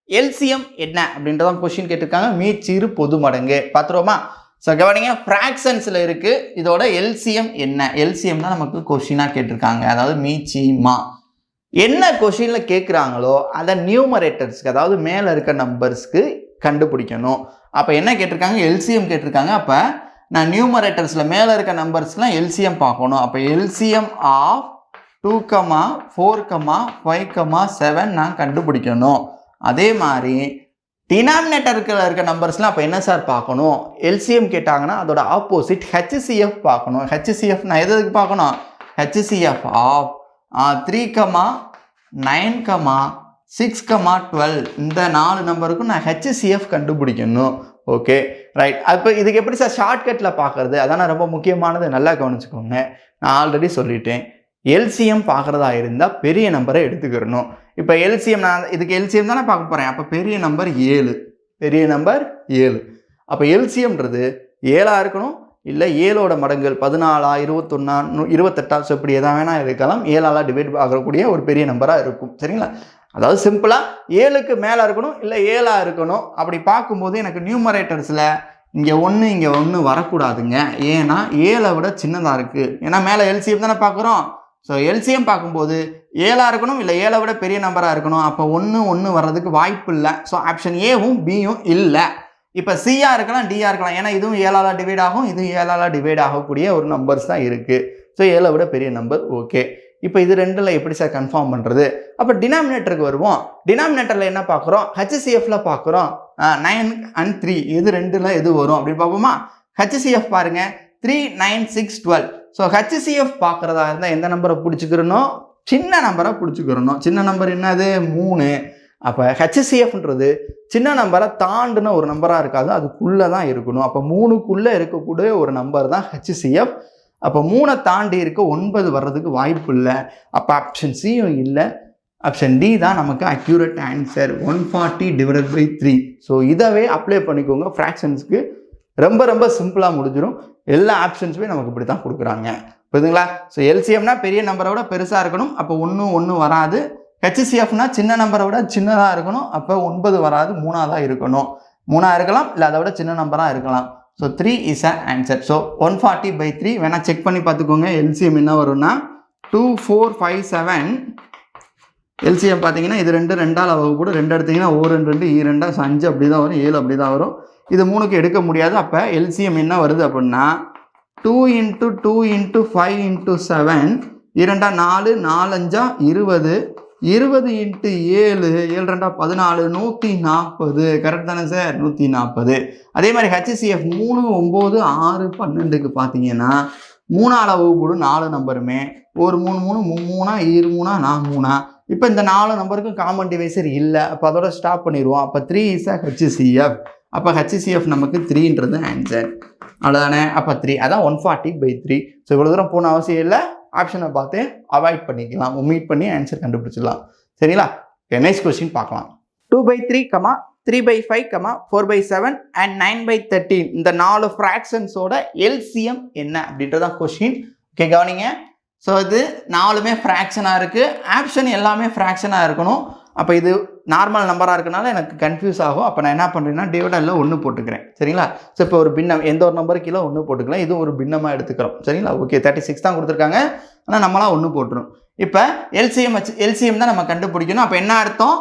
A: எல்சிஎம் என்ன அப்படின்றதான் கொஸ்டின் கேட்டிருக்காங்க. மீச்சிறு பொது மடங்கு பார்த்துருவோமா? ஸோ கவனிங்க, ஃப்ராக்ஷன்ஸில் இருக்குது. இதோட எல்சிஎம் என்ன? எல்சிஎம் தான் நமக்கு கொஸ்டினாக கேட்டிருக்காங்க. அதாவது மீச்சிமா என்ன கொஸ்டினில் கேட்குறாங்களோ அதை நியூமரேட்டர்ஸ்க்கு, அதாவது மேலே இருக்க நம்பர்ஸ்க்கு கண்டுபிடிக்கணும். அப்போ என்ன கேட்டிருக்காங்க? எல்சிஎம் கேட்டிருக்காங்க. அப்போ நான் நியூமரேட்டர்ஸில் மேலே இருக்க நம்பர்ஸ்லாம் எல்சிஎம் பார்க்கணும். அப்போ எல்சிஎம் ஆஃப் 2, 4, 5, 7 நான் கண்டுபிடிக்கணும். அதே மாதிரி டினாமினேட்டருக்கில் இருக்க நம்பர்ஸ்லாம் அப்போ என்ன சார் பார்க்கணும்? எல்சிஎம் கேட்டாங்கன்னா அதோட ஆப்போசிட் ஹெச்சிசிஎஃப் பார்க்கணும். ஹெச்சிசிஎஃப் நான் எதுக்கு பார்க்கணும்? ஹெச்சிசிஎஃப் ஆஃப் 3, 9, 6, 12 இந்த 4 நம்பருக்கும் நான் ஹெச்சிசிஎஃப் கண்டுபிடிக்கணும். Okay, right. அப்போ இதுக்கு எப்படி சார் ஷார்ட்கட்டில் பார்க்குறது? அதான் ரொம்ப முக்கியமானது, நல்லா கவனிச்சுக்கோங்க. நான் ஆல்ரெடி சொல்லிட்டேன், எல்சிஎம் பார்க்குறதா இருந்தால் பெரிய நம்பரை எடுத்துக்கிறணும். இப்போ எல்சிஎம் நான் இதுக்கு எல்சிஎம் தானே பார்க்க போகிறேன். அப்போ பெரிய நம்பர் 7. பெரிய நம்பர் 7. அப்போ எல்சிஎம்ன்றது 7ஆக இருக்கணும், இல்லை 7ஓட மடங்குகள் 14, 21, 28. ஸோ இப்படி எதாவது வேணால் இருக்கலாம். 7ஆல் டிவைட் ஆகக்கூடிய ஒரு பெரிய நம்பராக இருக்கும். சரிங்களா? அதாவது சிம்பிளாக 7க்கு மேலே இருக்கணும், இல்லை 7ஆக இருக்கணும். அப்படி பார்க்கும்போது எனக்கு நியூமரேட்டர்ஸில் இங்கே 1 இங்கே 1 வரக்கூடாதுங்க. ஏன்னா 7ஐ விட சின்னதாக இருக்குது. ஏன்னா மேலே எல்சிஎம் தானே பார்க்குறோம். ஸோ எல்சிஎம் பார்க்கும்போது 7ஆக இருக்கணும், இல்லை 7ஐ விட பெரிய நம்பராக இருக்கணும். அப்போ 1 வர்றதுக்கு வாய்ப்பு இல்லை. ஸோ ஆப்ஷன் ஏவும் பியும் இல்லை. இப்போ சியாக இருக்கலாம், டியாக இருக்கலாம். ஏன்னா இதுவும் 7ஆல் டிவைட் ஆகும், இதுவும் 7ஆல் டிவைட் ஆகக்கூடிய ஒரு நம்பர்ஸ் தான் இருக்குது. ஸோ 7ஐ விட பெரிய நம்பர். ஓகே, இப்போ இது ரெண்டில் எப்படி சார் கன்ஃபார்ம் பண்ணுறது? அப்போ டினாமினேட்டருக்கு வருவோம். டினாமினேட்டரில் என்ன பார்க்குறோம்? ஹெச்சிசிஎஃப்ல பார்க்குறோம். 9 and 3 இது ரெண்டில் எது வரும் அப்படின்னு பார்ப்போமா? ஹெச்சிசிஎஃப் பாருங்கள், 3, 9, 6, 12. ஸோ ஹெச்சிசிஎஃப் பார்க்குறதா இருந்தால் எந்த நம்பரை பிடிச்சிக்கிறணும்? சின்ன நம்பரை பிடிச்சிக்கிறணும். சின்ன நம்பர் என்னது? 3. அப்போ ஹெச்சிசிஎஃப்ன்றது சின்ன நம்பரை தாண்டின ஒரு நம்பராக இருக்காது, அதுக்குள்ளே தான் இருக்கணும். அப்போ 3க்குள்ளே இருக்கக்கூடிய ஒரு நம்பர் தான் ஹெச்சிசிஎஃப். அப்போ 3 தாண்டி இருக்க 9 வர்றதுக்கு வாய்ப்பு இல்லை. அப்போ ஆப்ஷன் சியும் இல்லை, ஆப்ஷன் டி தான் நமக்கு அக்யூரேட் ஆன்சர். 140/3. ஸோ இதவே அப்ளை பண்ணிக்கோங்க ஃப்ராக்ஷன்ஸ்க்கு. ரொம்ப சிம்பிளாக முடிஞ்சிடும். எல்லா ஆப்ஷன்ஸுமே நமக்கு இப்படி தான் கொடுக்குறாங்க. புரியுதுங்களா? ஸோ எல்சிஎம்னா பெரிய நம்பரை விட பெருசாக இருக்கணும். அப்போ 1 வராது. ஹெச்சிசிஎஃப்னா சின்ன நம்பரை விட சின்னதாக இருக்கணும். அப்போ 9 வராது, 3ஆக இருக்கணும். 3ஆக இருக்கலாம், இல்லை அதை விட சின்ன நம்பராக இருக்கலாம். So 3 is a answer. So 140/3 வேணால் செக் பண்ணி பார்த்துக்கோங்க. எல்சிஎம் என்ன வரும்னா 2, 4, 5, 7. எல்சிஎம் பார்த்தீங்கன்னா இது 2ஆல் கூட 2 எடுத்திங்கன்னா 1, 2, 2, 5 அப்படி தான் வரும். 7 அப்படி தான் வரும். இது 3க்கு எடுக்க முடியாது. அப்போ எல்சிஎம் என்ன வருது அப்படின்னா 2 × 2 × 5 × 7, 2 4, 4 5 20, 20 × 7, 7 2 14, 140. கரெக்ட் தானே சார்? 140. அதே மாதிரி ஹெச்சிசிஎஃப் 3, 9, 6, 12க்கு பார்த்தீங்கன்னா 3ஆல் வகுப்படும் 4 நம்பருமே ஒரு 3, 3, 3, 3, 4. இப்போ இந்த 4 நம்பருக்கும் காமன் டிவைசர் இல்லை. அப்போ அதோட ஸ்டாப் பண்ணிடுவோம். அப்போ 3 இஸ் அ ஹெச்சிசிஎஃப். அப்போ ஹெச்சிசிஎஃப் நமக்கு 3ன்றது ஆன்சர். அவ்வளோதானே? அப்போ 3 அதான் 140/3. ஸோ இவ்வளோ தூரம் போன அவசியம் இல்லை. ஆப்ஷனை பார்த்து அவாய்ட் பண்ணிக்கலாம், ஒமிட் பண்ணி ஆன்சர் கண்டுபிடிச்சிடலாம். சரிங்களா? நெக்ஸ்ட் கொஸ்டின் பார்க்கலாம். 2/3, 3/5, 4/7 and 9/13 இந்த 4 ஃப்ராக்ஷன்ஸோட எல்சிஎம் என்ன அப்படின்றதான் கொஸ்டின். ஓகே, கவனிங்க. ஸோ இது 4மே ஃப்ராக்ஷனாக இருக்குது. ஆப்ஷன் எல்லாமே ஃப்ராக்ஷனாக இருக்கணும். அப்போ இது நார்மல் நம்பராக இருக்கனால எனக்கு கன்ஃபியூஸ் ஆகும். அப்போ நான் என்ன பண்ணுறேன்னா டிவைடரில் 1 போட்டுக்கிறேன். சரிங்களா? ஸோ இப்போ ஒரு பின்னம் எந்த ஒரு நம்பருக்கு கீழே 1 போட்டுக்கலாம். இது ஒரு பின்னமாக எடுத்துக்கிறோம். சரிங்களா? ஓகே, 36 தான் கொடுத்துருக்காங்க, ஆனால் நம்மளாம் 1 போட்டுரும். இப்போ எல்சிஎம் தான் நம்ம கண்டுபிடிக்கணும். அப்போ என்ன அர்த்தம்?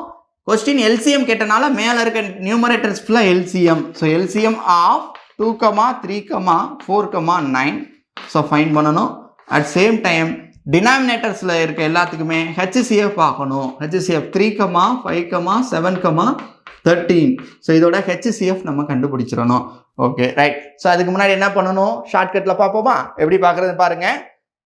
A: கொஸ்டின் எல்சிஎம் கேட்டனால மேலே இருக்க நியூமரேட்டர்ஸ் ஃபுல்லாக LCM. So LCM of 2, 3, 4, 9. So fine பண்ணணும். அட் சேம் டைம் டினாமினேட்டர்ஸில் இருக்க எல்லாத்துக்குமே ஹெச்சிசிஎஃப் பார்க்கணும். ஹெச்சிசிஎஃப் 3, 5, 7, 13. ஸோ இதோட ஹெச்சிசிஎஃப் நம்ம கண்டுபிடிச்சிடணும். Okay, right. ஸோ அதுக்கு முன்னாடி என்ன பண்ணணும்? ஷார்ட்கட்டில் பார்ப்போமா? எப்படி பார்க்குறது பாருங்கள்.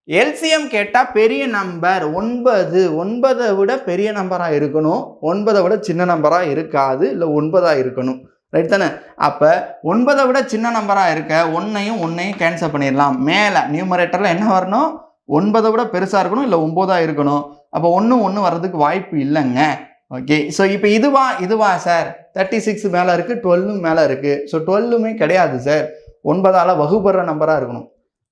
A: எல்சிஎம் கேட்டால் பெரிய நம்பர் 9. 9ஐ விட பெரிய நம்பராக இருக்கணும், 9ஐ விட சின்ன நம்பராக இருக்காது, இல்லை 9ஆக இருக்கணும். ரைட் தானே? அப்போ 9 விட சின்ன நம்பராக இருக்க ஒன்றையும் கேன்சல் பண்ணிடலாம். மேலே நியூமரேட்டரில் என்ன வரணும்? 9 விட பெருசாக இருக்கணும், இல்லை 9 இருக்கணும். அப்போ 1 வர்றதுக்கு வாய்ப்பு இல்லைங்க. ஓகே, ஸோ இப்போ இதுவா சார்? 36 மேலே இருக்குது, 12 மேலே இருக்குது. ஸோ 12மே கிடையாது சார், 9ஆல் வகுப்படுற நம்பராக இருக்கணும்.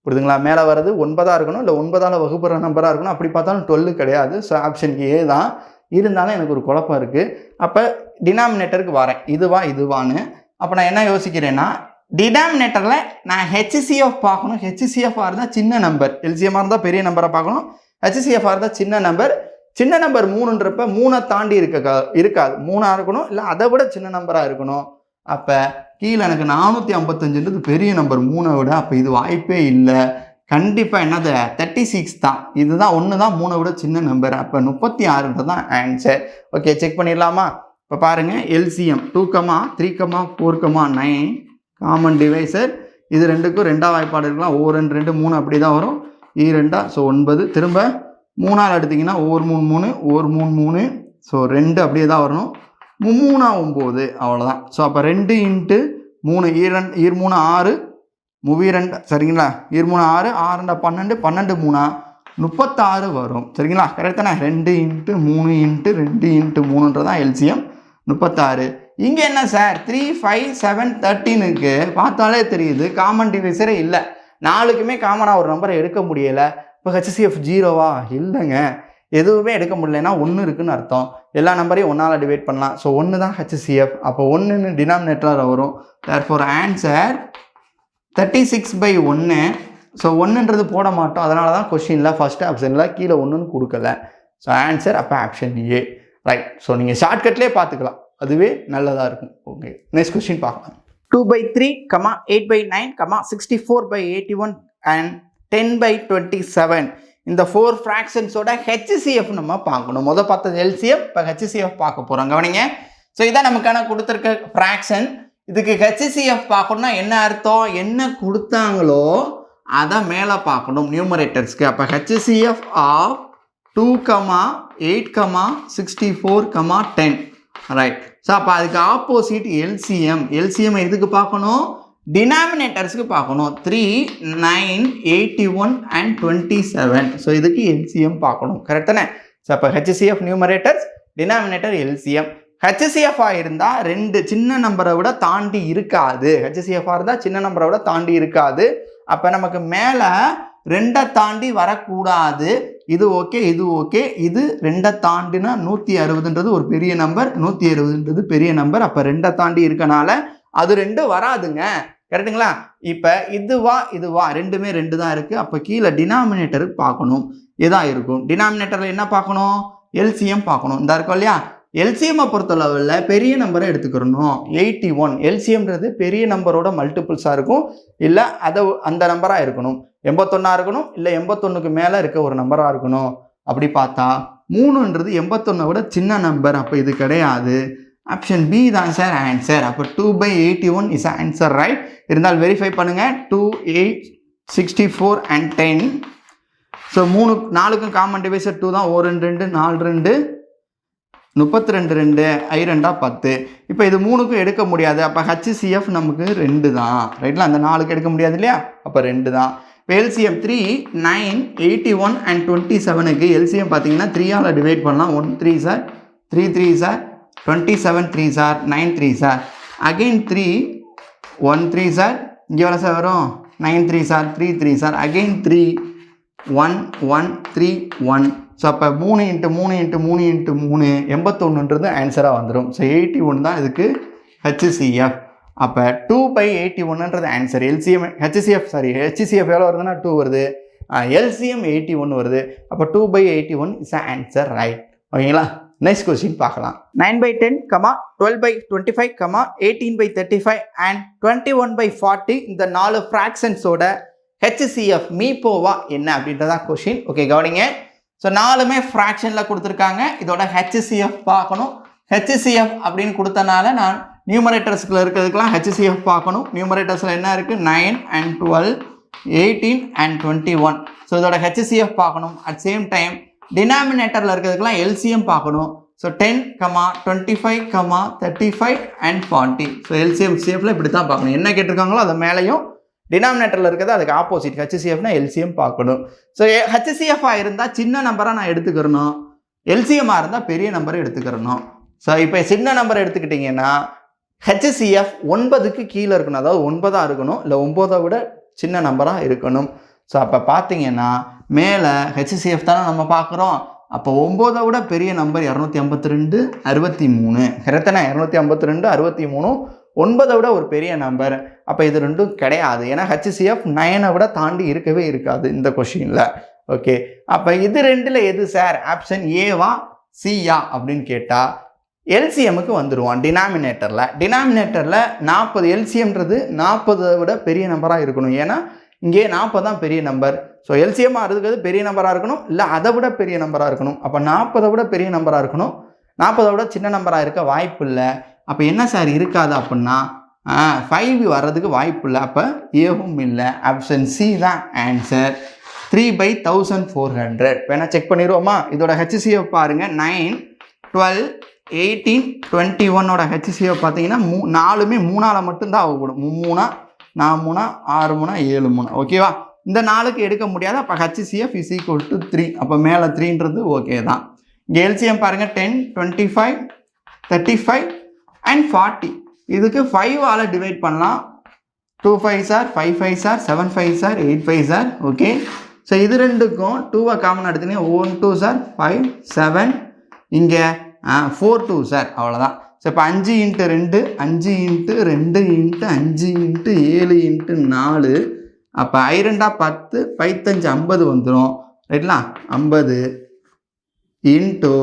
A: புரியுதுங்களா? மேலே வர்றது 9 இருக்கணும், இல்லை 9ஆல் வகுப்படுற நம்பராக இருக்கணும். அப்படி பார்த்தாலும் 12 கிடையாது. ஸோ ஆப்ஷன் ஏ தான். இருந்தாலும் எனக்கு ஒரு குழப்பம் இருக்குது. அப்போ டினாமினேட்டருக்கு வரேன், இதுவான்னு. அப்போ நான் என்ன யோசிக்கிறேன்னா, டினாமினேட்டரில் நான் ஹெச்சிசிஎஃப் பார்க்கணும். ஹெச்சிசிஎஃப் இருந்தால் சின்ன நம்பர், எல்சிஎம்மாக இருந்தால் பெரிய நம்பரை பார்க்கணும். ஹெச்சிசிஎஃப் இருந்தால் சின்ன நம்பர். சின்ன நம்பர் 3ன்றப்ப 3 தாண்டி இருக்காது, 3 இருக்கணும், இல்லை அதை விட சின்ன நம்பராக இருக்கணும். அப்போ கீழே எனக்கு 455ன்றது பெரிய நம்பர் 3 விட. அப்போ இது வாய்ப்பே இல்லை. கண்டிப்பாக என்னது? 36 தான். இதுதான் 1 தான் 3 விட சின்ன நம்பர். அப்போ 36ன்றது தான் ஆன்சர். ஓகே, செக் பண்ணிடலாமா? இப்போ பாருங்கள், எல்சிஎம் 2, 3, 4, 9 காமன் டிவைசர். இது ரெண்டுக்கும் 2ஆ வாய்ப்பாடு இருக்கலாம். 2, 2, 3 அப்படி தான் வரும். 2, ஸோ 9. திரும்ப 3ஆல் எடுத்திங்கன்னா 1, 3, 3, 3. ஸோ 2 அப்படியே தான் வரணும். 3, 9 அவ்வளோதான். ஸோ அப்போ 2 × 3 3 6 2 சரிங்களா? 3 6 6 12 12 3 36 வரும். சரிங்களா? கரெக்ட் தானே? 2 × 3 × 2 × 3ன்றதான் எல்சிஎம் 36. இங்கே என்ன சார் 3, 5, 7, 13க்கு பார்த்தாலே தெரியுது காமன் டிவைசரே இல்லை. 4க்குமே காமனாக ஒரு நம்பரை எடுக்க முடியலை. இப்போ ஹெச்சிசிஎஃப் 0வா? இல்லைங்க, எதுவுமே எடுக்க முடியலன்னா 1 இருக்குன்னு அர்த்தம். எல்லா நம்பரையும் 1ஆல் டிவைட் பண்ணலாம். ஸோ 1 தான் ஹெச்சிசிஎஃப். அப்போ 1ன்னு டினாமினேட்டரில் வரும். Therefore answer 36/1. ஸோ 1ன்றது போட மாட்டோம், அதனால தான் கொஸ்டினில் ஃபஸ்ட் ஆப்ஷனில் கீழே 1ன்னு கொடுக்கல. ஸோ ஆன்சர் அப்போ ஆப்ஷன் ஏ. ரைட். ஸோ நீங்கள் ஷார்ட்கட்லேயே பார்த்துக்கலாம், அதுவே நல்லதாக இருக்கும். ஓகே, நெக்ஸ்ட் கொஸ்டின் பார்க்கலாம். 2/3, 8/9, 64/81 அண்ட் 10/27. இந்த 4 ஃப்ராக்ஷன்ஸோட ஹெச்சிசிஎஃப் நம்ம பார்க்கணும். முதல் பார்த்தது எல்சிஎம், இப்போ ஹெச்சிசிஎஃப் பார்க்க போகிறோம். கவனிங்க. ஸோ இதான் நமக்கான கொடுத்துருக்க ஃப்ராக்ஷன். இதுக்கு ஹெச்சிசிஎஃப் பார்க்கணும்னா என்ன அர்த்தம்? என்ன கொடுத்தாங்களோ அதை மேலே பார்க்கணும் நியூமரேட்டர்ஸ்க்கு. அப்போ ஹெச்சிசிஎஃப் ஆஃப் 2, 8, 64, 10. ரைட். ஸோ அப்போ அதுக்கு ஆப்போசிட் எல்சிஎம். எல்சிஎம் எதுக்கு பார்க்கணும்? டினாமினேட்டர்ஸ்க்கு பார்க்கணும். 3, 9, 81 அண்ட் 27. ஸோ இதுக்கு எல்சிஎம் பார்க்கணும். கரெக்ட் தானே? ஸோ அப்போ ஹெச்சிசிஎஃப் நியூமரேட்டர்ஸ், டினாமினேட்டர் எல்சிஎம். ஹெச்சிசிஎஃபாக இருந்தால் 2 சின்ன நம்பரை விட தாண்டி இருக்காது. ஹெச்சிசிஎஃபாக இருந்தால் சின்ன நம்பரை விட தாண்டி இருக்காது. அப்போ நமக்கு மேலே 2 தாண்டி வரக்கூடாது. இது ஓகே, இது ஓகே. இது 2 தாண்டினா 160ன்றது ஒரு பெரிய நம்பர், 160ன்றது பெரிய நம்பர். அப்போ 2 தாண்டி இருக்கனால அது 2 வராதுங்க. கரெக்டுங்களா? இப்போ இதுவா ரெண்டுமே 2 தான் இருக்குது. அப்போ கீழே டினாமினேட்டருக்கு பார்க்கணும், இதான் இருக்கும். டினாமினேட்டரில் என்ன பார்க்கணும்? எல்சிஎம் பார்க்கணும். இந்த இருக்கும் இல்லையா? எல்சிஎம்மை பொறுத்தளவில் பெரிய நம்பரை எடுத்துக்கிறணும். 81 எல்சிஎம்ன்றது பெரிய நம்பரோட மல்டிபிள்ஸாக இருக்கும், இல்லை அந்த நம்பராக இருக்கணும். 81 இருக்கணும், இல்லை 81க்கு மேலே இருக்க ஒரு நம்பராக இருக்கணும். அப்படி பார்த்தா 3ன்றது 81 விட சின்ன நம்பர். அப்போ இது கிடையாது. ஆப்ஷன் பி தான் சார் ஆன்சர். அப்போ 2/81 இஸ் ஆன்சர். ரைட். இருந்தால் வெரிஃபை பண்ணுங்கள். 2, 8, 64 அண்ட் 10. ஸோ 4க்கும் காமன் டிவைசர் 2 தான். 1, 2, 4, 2, 32, 2, I 2 10. இப்போ இது 3க்கும் எடுக்க முடியாது. அப்போ ஹெச்சிசிஎஃப் நமக்கு 2 தான். ரைட்ல? அந்த 4க்கு எடுக்க முடியாது இல்லையா? அப்போ 2 தான். இப்போ எல்சிஎம் 3, 9, 81 அண்ட் 27க்கு எல்சிஎம் பார்த்தீங்கன்னா 3ஆல் டிவைட் பண்ணலாம். 1 3 sir, 3 3 sir, 27 3 sir, 9 3 sir, again 3 1 3 sir, இங்கே எவ்வளோ சார் வரும்? 9 3 சார், 3 3 சார், அகெயின் 3 1 1 3 1. ஸோ அப்போ 3 × 3 × 3 × 3 81ன்றது ஆன்சராக வந்துடும். ஸோ 81 தான் இதுக்கு ஹெச்சிசிஎஃப். அப்போ 2/81ன்றது ஆன்சர். எல்சிஎம் ஹெச்சிசிஎஃப் எவ்வளோ வருதுன்னா 2 வருது. எல்சிஎம் 81 வருது. அப்போ 2/81 இஸ் ஆன்சர். ரைட். ஓகேங்களா? நெக்ஸ்ட் கொஸ்டின் பார்க்கலாம். 9/10, 12/25, 18/35 அண்ட் 21/40 இந்த 4 ஃப்ராக்ஷன்ஸோட ஹெச்சிசிஎஃப் மீப்போவா என்ன அப்படின்றதா கொஸ்டின். ஓகே, கவனிங்க. ஸோ 4மே ஃப்ராக்ஷனில் கொடுத்துருக்காங்க. இதோட ஹெச்சிசிஎஃப் பார்க்கணும். ஹெச்சிசிஎஃப் அப்படின்னு கொடுத்தனால நான் நியூமரேட்டர்ஸ்க்குள்ள இருக்கிறதுக்கெலாம் ஹெச்சிசிஎஃப் பார்க்கணும். நியூமரேட்டர்ஸில் என்ன இருக்குது? 9 and 12, 18 and 21. ஸோ இதோட ஹெச்சிசிஎஃப் பார்க்கணும். அட் சேம் டைம் டினாமினேட்டரில் இருக்கிறதுக்கெலாம் எல்சிஎம் பார்க்கணும். So 10, 25, 35 and 40. ஸோ எல்சிஎம் ஹெச்சிசிஎஃப்ல இப்படி தான் பார்க்கணும். என்ன கேட்டிருக்காங்களோ அதை மேலேயும் டினாமினேட்டரில் இருக்கிறது அதுக்கு ஆப்போசிட் ஹெச்சிசிஎஃப்னா எல்சிஎம் பார்க்கணும். ஸோ ஹெச்சிசிஎஃபாக இருந்தால் சின்ன நம்பராக நான் எடுத்துக்கிறணும், எல்சிஎம்மாக இருந்தால் பெரிய நம்பரை எடுத்துக்கிறணும். ஸோ இப்போ சின்ன நம்பர் எடுத்துக்கிட்டிங்கன்னா ஹெச்சிசிஎஃப் 9க்கு கீழே இருக்கணும், அதாவது 9ஆக இருக்கணும், இல்லை 9ஐ விட சின்ன நம்பராக இருக்கணும். ஸோ அப்போ பார்த்தீங்கன்னா மேலே ஹெச்சிசிஎஃப் தானே நம்ம பார்க்குறோம், அப்போ 9ஐ விட பெரிய நம்பர் 252, 63. கரெக்டான 252, 63, 9ஐ விட ஒரு பெரிய நம்பர். அப்போ இது ரெண்டும் கிடையாது, ஏன்னா ஹெச்சிசிஎஃப் 9ஐ விட தாண்டி இருக்கவே இருக்காது இந்த கொஷினில். ஓகே, அப்போ இது ரெண்டில் எது சார், ஆப்ஷன் ஏவா சியா அப்படின்னு கேட்டால் எல்சிஎம்முக்கு வந்துடுவான். டினாமினேட்டரில் 40, எல்சிஎம்ன்றது 40ஐ விட பெரிய நம்பராக இருக்கணும், ஏன்னா இங்கே 40 தான் பெரிய நம்பர். ஸோ எல்சிஎம்மாக இருக்கிறது பெரிய நம்பராக இருக்கணும், இல்லை அதை விட பெரிய நம்பராக இருக்கணும். அப்போ 40ஐ விட பெரிய நம்பராக இருக்கணும், 40ஐ விட சின்ன நம்பராக இருக்க வாய்ப்பு இல்லை. அப்போ என்ன சார் இருக்காது அப்படின்னா 5 வர்றதுக்கு வாய்ப்பு இல்லை, அப்போ ஏவும் இல்லை. ஆப்ஷன் சி தான் ஆன்சர். 3/1400. வேணா செக் பண்ணிடுவோமா? இதோட ஹெச்சிசிஎஃப் பாருங்கள், 9, 12, 18, 21ஓட ஹெச்சிசிஎஃப் பார்த்தீங்கன்னா 4மே 3ஆல் மட்டும்தான் ஆகக்கூடும். 3, 4, 6, 7. ஓகேவா? இந்த 4க்கு எடுக்க முடியாது, அப்போ ஹெச்சிசிஎஃப் இஸ் ஈக்குவல் டு 3. அப்போ மேலே 3ன்றது ஓகே தான். இங்கே எல்சிஎம் பாருங்கள், 10, 25, 35 அண்ட் 40. இதுக்கு 5ஆல் டிவைட் பண்ணலாம். 2 5s are 5 5s are 7 5s are 8 5s are. Okay, so இது ரெண்டுக்கும் 2 காமன் எடுத்துனீங்க, 1 2s are 5 7, இங்கே 4 2s are, அவ்வளோதான். ஸோ இப்போ 5 × 2, 5 × 2 × 5 × 7 × 4. அப்போ 2 10, 5 50 வந்துடும். ரைட்லா? 50 இன்ட்டு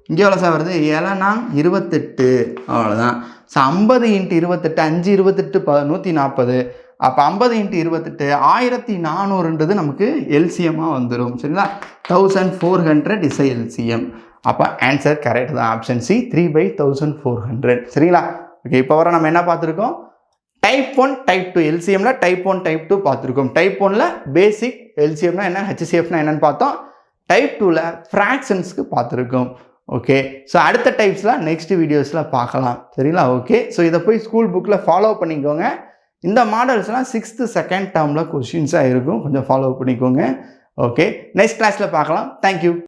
A: இங்கே எவ்வளோ சார் வருது, 7 28, அவ்வளோதான். ஸோ 50 × 28, 5 28 140. அப்போ 50 × 28 1400ன்றது நமக்கு எல்சிஎம்மாக வந்துடும். சரிங்களா? 1400 இஸ் எல்சிஎம். அப்போ ஆன்சர் கரெக்ட் தான், ஆப்ஷன் சி 3/1400. சரிங்களா? ஓகே, இப்போ வர நம்ம என்ன பார்த்துருக்கோம், டைப் 1 டைப் 2 எல்சிஎம்ல டைப் 1 டைப் 2 பார்த்துருக்கோம். டைப் 1ல் பேசிக் எல்சிஎம்னா என்ன, ஹெச்சிசிஎஃப்னா என்னன்னு பார்த்தோம். டைப் 2ல் ஃப்ராக்ஷன்ஸ்க்கு பார்த்துருக்கோம். ஓகே, ஸோ அடுத்த டைப்ஸ்லாம் நெக்ஸ்ட் வீடியோஸில் பார்க்கலாம். சரிங்களா? ஓகே, ஸோ இதை போய் ஸ்கூல் புக்கில் ஃபாலோ பண்ணிக்கோங்க. இந்த மாடல்ஸ்லாம் 6th செகண்ட் டேர்மில் கொஷின்ஸாக இருக்கும், கொஞ்சம் ஃபாலோ பண்ணிக்கோங்க. ஓகே, நெக்ஸ்ட் கிளாஸில் பார்க்கலாம். தேங்க்யூ.